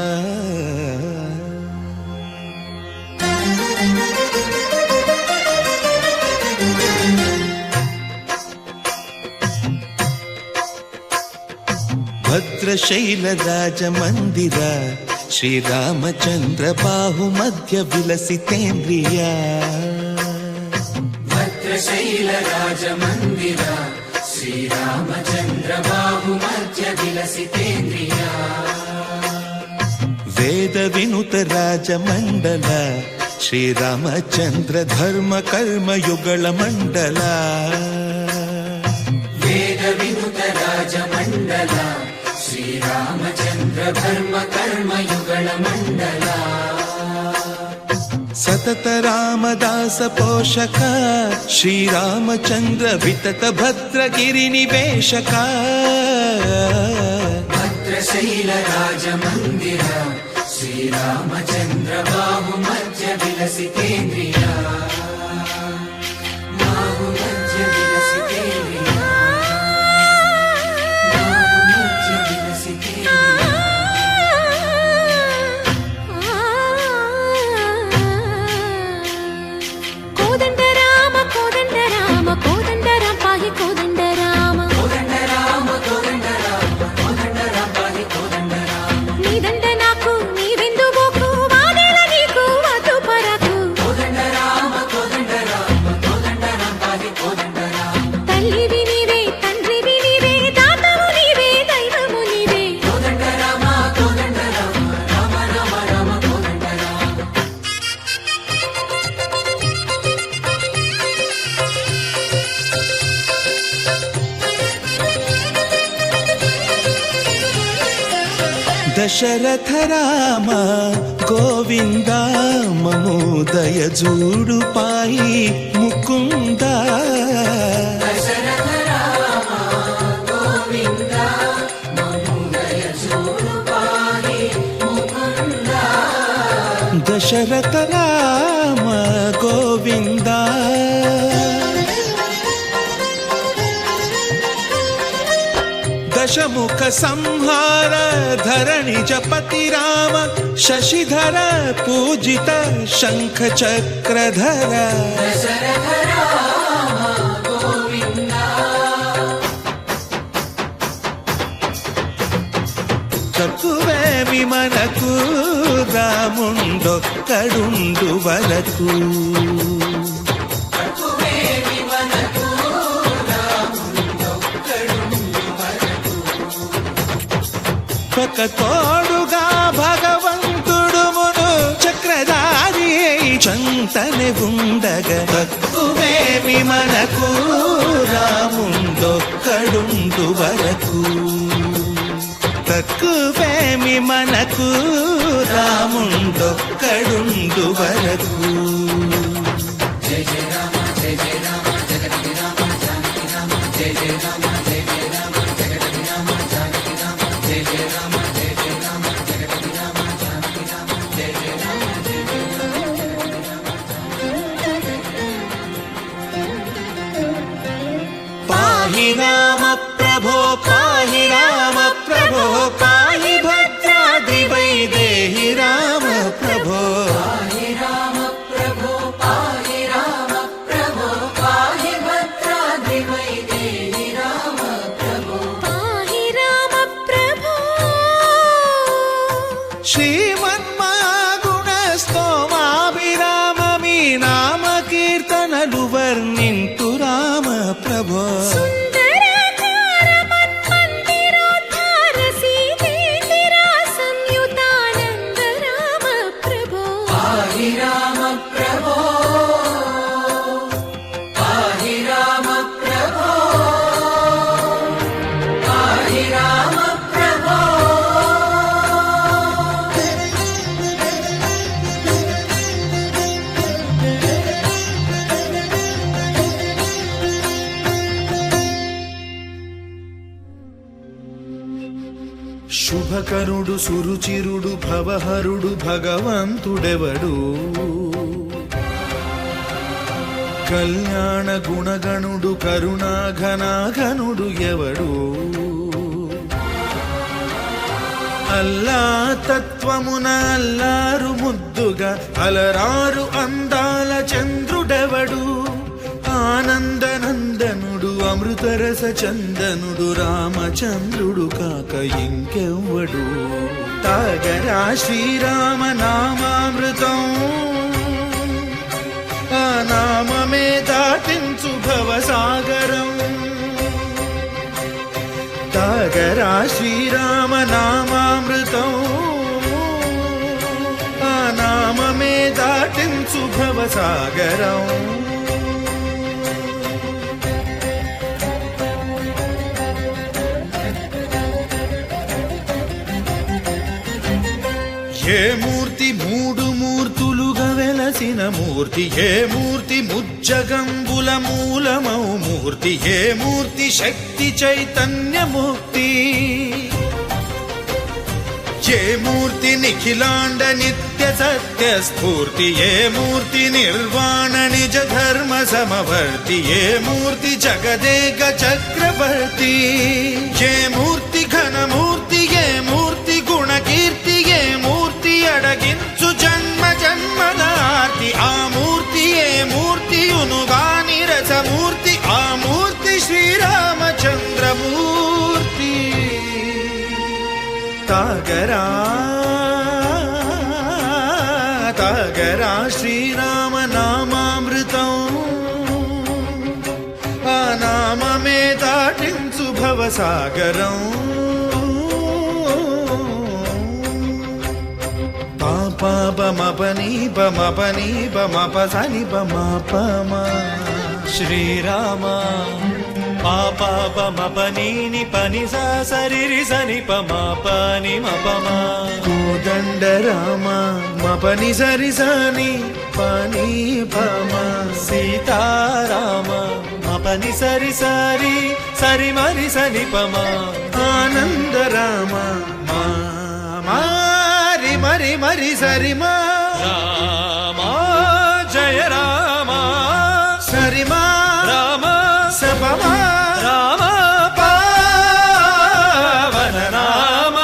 భద్రశైల రాజమందిర శ్రీరామచంద్ర బాహు మధ్య విలసితేంద్రియ భద్రశైల రాజమందిర శ్రీరామచంద్ర బాహు మధ్య విలసితేంద్రియ వేద వినుత రాజమండల శ్రీరామచంద్ర ధర్మ కర్మ యుగళ మండల వేద వినుత రాజమండల శ్రీరామచంద్ర ధర్మ కర్మ యుగళ మండల సతత రామదాస పోషక శ్రీరామచంద్ర వితత భద్రగిరి నివేశక భద్రశైల రాజమందిర శ్రీరామచంద్ర బాహు మధ్య విలసితేంద్రియ బాహు మధ్య విలసితేంద్రియ బాహు మధ్య విలసితేంద్రియ కోదండ రామ కోదండ రామ కోదండ రామ పాహి కోదండ రామ కోదండ రామ కోదండ రామ కోదండ రామ పాహి కోదండ రామ నీదండ నాకు నీవెందు బోకు వాదేల నీకు వద్దు పరకు కోదండ రామ కోదండ రామ కోదండ రామ పాహి కోదండ రామ తల్లివి నీవే తండ్రివి నీవే దాతవు నీవే దైవము నీవే కోదండ రామ కోదండ రామ రామ రామ రామ కోదండ రామ దశరథ రామ గోవింద మమోదయ జూడు పాయి ముకుంద దశరథ రామ గోవింద మమోదయ జూడు పాహి ముకుంద దశరథ రామ గోవింద దశముఖ సంహార ధరణి జపతి రామ శశిధర పూజిత శంఖ చక్రధర దశరథ రామ గోవింద తక్కువేమి మనకు రాముండొక్కడుండు వరకు తక్కువేమి మనకు రాముడొక్కడుండు వరకు ఒక తోడుగా భగవంతుడు మును చక్రధారి చంతనే ఉండగా తక్కువేమి మనకు రాముండొక్కడుండు వరకు తక్కువేమి మనకు రాముండొక్కడుండు వరకు జయ జయ రామ జయ జయ రామ జగతి రామ జానకి రామ జయ జయ రామ జయ జయ రామ జగతి రామ జానకి రామ జయ జయ రామ జయ జయ రామ జగతి రామ జానకి రామ జయ జయ రామ జయ జయ రామ పాహి రామ ప్రభో పాహి రామ ప్రభో పాహి భద్రాద్రి వైదేహి రామ ప్రభో పాహి రామ ప్రభో పాహి రామ ప్రభో పాహి భద్రాద్రి వైదేహి రామ ప్రభో పాహి రామ ప్రభో శ్రీమన్మాగుణ స్తోమాభిరామ మీ నామ కీర్తనలు వర్ణింతు రామ ప్రభో సుందరకార మన్మందిరోద్ధార సీతేందిరా సంయుతానంద రామ ప్రభో పాహి రామ ప్రభో పాహి రామ ప్రభో పాహి రామ ప్రభో శుభకరుడు సురుచిరుడు భవహరుడు భగవంతుడెవడు కళ్యాణ గుణగణుడు కరుణాఘనాఘనుడు ఎవడు అల్లా తత్వమున అల్లారు ముద్దుగా అలరారు అందాల చంద్రుడెవడు ఆనందనందనుడు అమృత లోకరస చందనుడు రామచంద్రుడు కాక ఇంకెవ్వడు తాగరా శ్రీరామ నామామృతం ఆ నామమే దాటించు భవసాగరం తాగరా శ్రీరామ నామామృతం ఆ నామమే దాటించు భవసాగరం ఏ మూర్తి మూడు మూర్తులుగా వెలసిన మూర్తి ఏ మూర్తి ముజ్జగంబుల మూలమౌ మూర్తి ఏ మూర్తి శక్తి చైతన్యముక్తి ఏ మూర్తి నిఖిలాండ నిత్య సత్య స్ఫూర్తి ఏ మూర్తి నిర్వాణ నిజ ధర్మ సమవర్తి ఏ మూర్తి జగదేక చక్రవర్తి ఏ మూర్తి ఘనమూర్తి ఏ మూర్తి గుణకీర్తి ఏ మూర్తి అడగించు జన్మ జన్మదార్తి ఆ మూర్తి ఏ మూర్తి ఉనుగాని రసమూర్తి ఆ మూర్తి శ్రీరామచంద్రమూర్తి తాగరా తాగరా శ్రీరామ నామామృతం ఆ నామమే దాటించు భవసాగరం పాపమపని పమపని పమపసని పమపమ శ్రీరామ పాపమపని పని సరి సని పమపని మపమ కోదండ రామ మపని సరి సని పని పమ సీతారామ మపని సరి సరి సరి మరి సని పమ ఆనంద రామ మారి మరి మరి సరి మా రామ జయ రామ సరిమా రామ సపమా రామ పావన రామ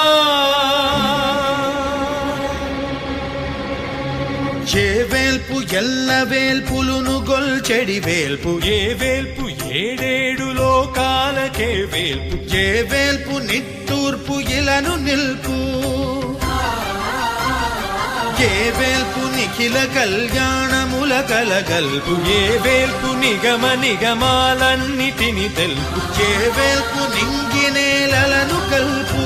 ఏ వేల్పు ఎల్ల వేల్పులును గొల్చెడి వేల్పు ఏ వేల్పు ఏడేడు లోకాలకే వేల్పు ఏ వేల్పు నిట్టూర్పు ఇలను నిల్పు ఏ వేల్పు నిఖిల కళ్యాణముల కలగల్పు ఏ వేల్పు నిగమ నిగమాలన్నిటిని తెలుపు ఏ వేల్పు నింగి నేలలను కల్పు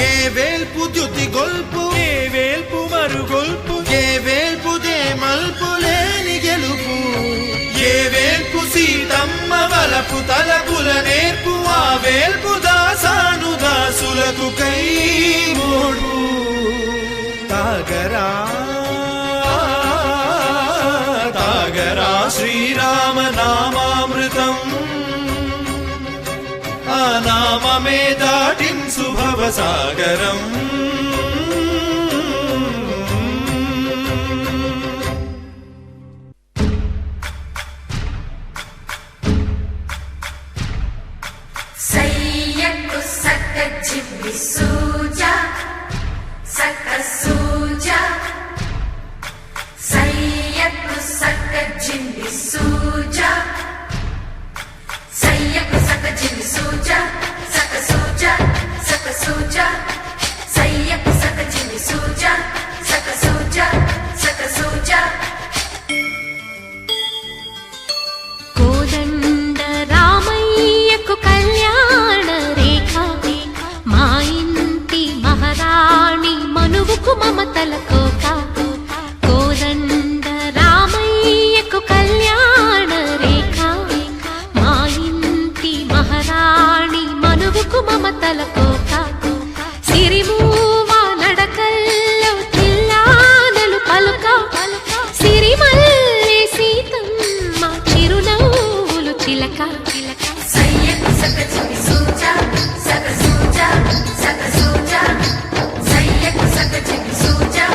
ఏ వేల్పు ద్యుతి గొల్పు ఏ వేల్పు మరుగొల్పు ఏ వేల్పు దే మల్పు లేని గెలుపు ఏ వేల్పు సీతమ్మ వలపు తలపుల నేర్పు ఆ వేల్పు దాసాను దాసులకు కై మోడు తాగరా తాగరా శ్రీరామ నామామృతం ఆ నామమే దాటించు భవసాగరం సయ్యకు సక్క జిబ్బి సూజా సక్క సూజా సయ్యకు సక్క జిబ్బి సూజా సయ్యకు సక్క జిబ్బి సూజా సక్క సూజా సక్క సూజా సయ్యకు సక్క జిబ్బి సూజా సక్క సూజా సక్క సూజా కోదండ రామయ్యకు కళ్యాణ రేఖ మా ఇంటి మహారాణి మనువుకు మమతల కోక కోదండ రామయ్యకు కళ్యాణ రేఖ మా ఇంటి మహారాణి మనువుకు మమతల కోక సిరిమూవా నడకల్లో చిల్లానలు పలుక సిరిమల్లె సీతమ్మ చిరునవ్వులు చిలక సయ్యకు సక చిమి సూజా సక సూజా సక సూజా సయ్యకు సక చిమి సూజా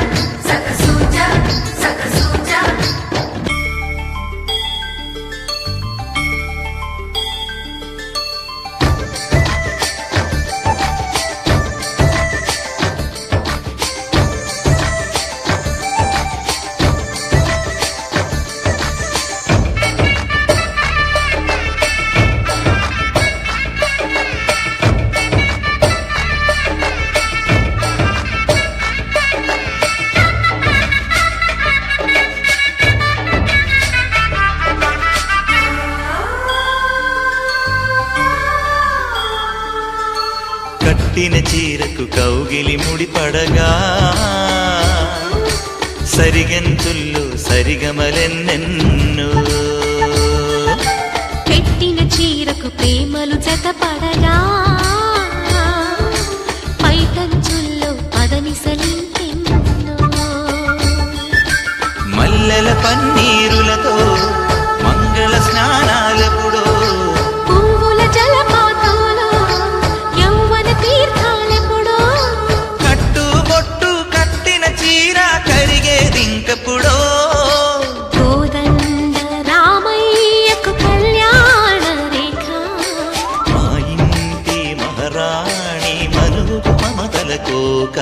కట్టిన చీరకు కౌగిలి ముడిపడగా సరిగంతుల్లో సరిగమలెన్నెన్నో పెట్టిన చీరకు ప్రేమలు జతపడగా పైకంచుల్లో పదనిసలింపెన్నో మల్లెల పన్నీరులతో మంగళ స్నానాలెప్పుడో పువ్వుల జలపాతంలో యౌవన తీర్థాలెప్పుడో కట్టుబొట్టు కట్టిన చీర కరిగేదింకప్పుడో కోదండ రామయ్యకు కళ్యాణ రేఖ మా ఇంటి మహారాణి మరుగు మమతల కోక